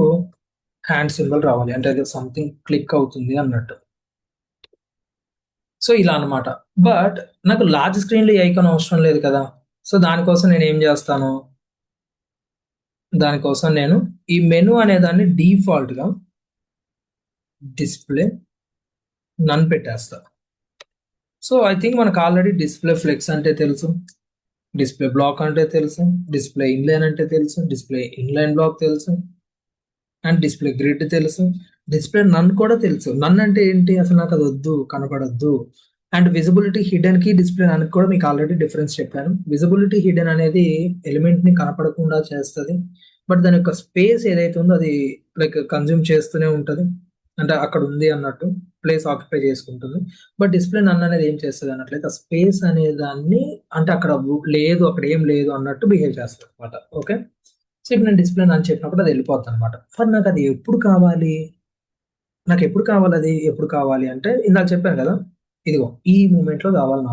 హ్యాండ్ సింబల్ రావాలి, అంటే అది సంథింగ్ క్లిక్ అవుతుంది అన్నట్టు. సో ఇలా అనమాట. బట్ నాకు లార్జ్ స్క్రీన్లో ఈ ఐకాన్ అవసరం లేదు కదా. సో దానికోసం నేను ఏం చేస్తాను, దానికోసం నేను ఈ మెనూ అనే దాన్ని డిఫాల్ట్గా డిస్ప్లే నన్ పెట్టేస్తా. సో ఐ థింక్ మనకు ఆల్రెడీ డిస్ప్లే ఫ్లెక్స్ అంటే తెలుసు, డిస్ప్లే బ్లాక్ అంటే తెలుసు, డిస్ప్లే ఇన్లైన్ అంటే తెలుసు, డిస్ప్లే ఇన్లైన్ బ్లాక్ తెలుసు, అండ్ డిస్ప్లే గ్రిడ్ తెలుసు, డిస్ప్లే నన్ కూడా తెలుసు. నన్ అంటే ఏంటి, అసలు నాకు అది వద్దు, కనపడద్దు, అండ్ విజిబిలిటీ హిడెన్ కి డిస్ప్లే అని కూడా మీకు ఆల్రెడీ డిఫరెన్స్ చెప్పాను. విజిబిలిటీ హిడెన్ అనేది ఎలిమెంట్ ని కనపడకుండా చేస్తుంది. బట్ దాని యొక్క స్పేస్ ఏదైతే ఉందో అది లైక్ కన్జ్యూమ్ చేస్తూనే ఉంటుంది. అంటే అక్కడ ఉంది అన్నట్టు ప్లేస్ ఆక్యుపై చేసుకుంటుంది. బట్ డిస్ప్లే నన్ అనేది ఏం చేస్తుంది అన్నట్లయితే ఆ స్పేస్ అనే దాన్ని అంటే అక్కడ లేదు, అక్కడ ఏం లేదు అన్నట్టు బిహేవ్ చేస్తుంది అనమాట. ఓకే, సో ఇప్పుడు నేను డిస్ప్లే నన్ చెప్పినప్పుడు అది వెళ్ళిపోతుంది అనమాట. మరి నాకు అది ఎప్పుడు కావాలి, నాకు ఎప్పుడు కావాలి, అది ఎప్పుడు కావాలి అంటే ఇందాక చెప్పాను కదా, ఇదిగో ఈ మూమెంట్ లో కావాలి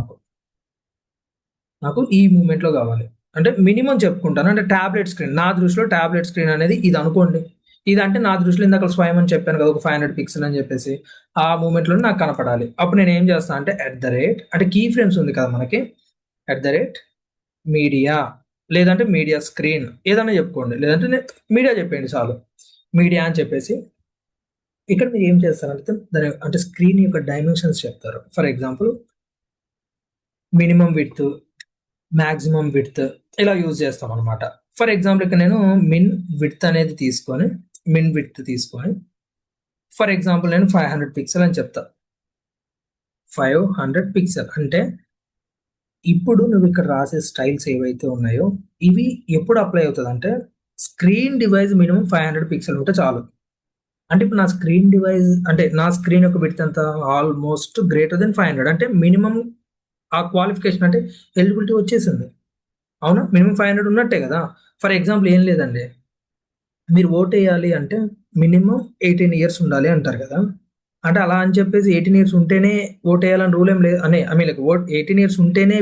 నాకు ఈ మూమెంట్ లో కావాలి. అంటే మినిమం చెప్పుకుంటాను, అంటే టాబ్లెట్ స్క్రీన్, నా దృష్టిలో టాబ్లెట్ స్క్రీన్ అనేది ఇది అనుకోండి. ఇది అంటే నా దృష్టిలో ఇందాక స్వయం అని చెప్పాను కదా, ఒక 500 పిక్సెల్ అని చెప్పేసి ఆ మూమెంట్ లో నాకు కనపడాలి. అప్పుడు నేను ఏం చేస్తాను అంటే అంటే కీ ఫ్రేమ్స్ ఉంది కదా మనకి, మీడియా లేదంటే మీడియా స్క్రీన్ ఏదైనా చెప్పుకోండి, లేదంటే మీడియా చెప్పండి చాలు, మీడియా అని చెప్పేసి ఇక్కడ మీరు ఏం చేస్తారంటే దాని అంటే స్క్రీన్ యొక్క డైమెన్షన్స్ చెప్తారు. For example minimum width, maximum width ఇలా యూజ్ చేస్తాం అనమాట. ఫర్ ఎగ్జాంపుల్ ఇక్కడ నేను మిన్ విడ్త్ తీసుకొని ఫర్ ఎగ్జాంపుల్ నేను 500 పిక్సెల్ అని చెప్తా. 500 పిక్సెల్ అంటే ఇప్పుడు నువ్వు ఇక్కడ రాసే స్టైల్స్ ఏవైతే ఉన్నాయో ఇవి ఎప్పుడు అప్లై అవుతుంది అంటే స్క్రీన్ డివైస్ మినిమం 500 పిక్సెల్ ఉంటే చాలు. అంటే ఇప్పుడు నా స్క్రీన్ డివైస్ అంటే నా స్క్రీన్ యొక్క విడ్త్ ఎంత, ఆల్మోస్ట్ గ్రేటర్ దెన్ 500 అంటే మినిమం ఆ క్వాలిఫికేషన్ అంటే ఎలిజిబిలిటీ వచ్చేసింది. అవునా, మినిమం 500 ఉన్నట్టే కదా. ఫర్ ఎగ్జాంపుల్ ఏం లేదండి, మీరు ఓట్ వేయాలి అంటే మినిమం 18 ఇయర్స్ ఉండాలి అంటారు కదా. అంటే అలా అని చెప్పేసి 18 ఇయర్స్ ఉంటేనే ఓట్ వేయాలని రూల్ ఏం లేదు, అనే ఐ మీన్ లైక్ 18 ఇయర్స్ ఉంటేనే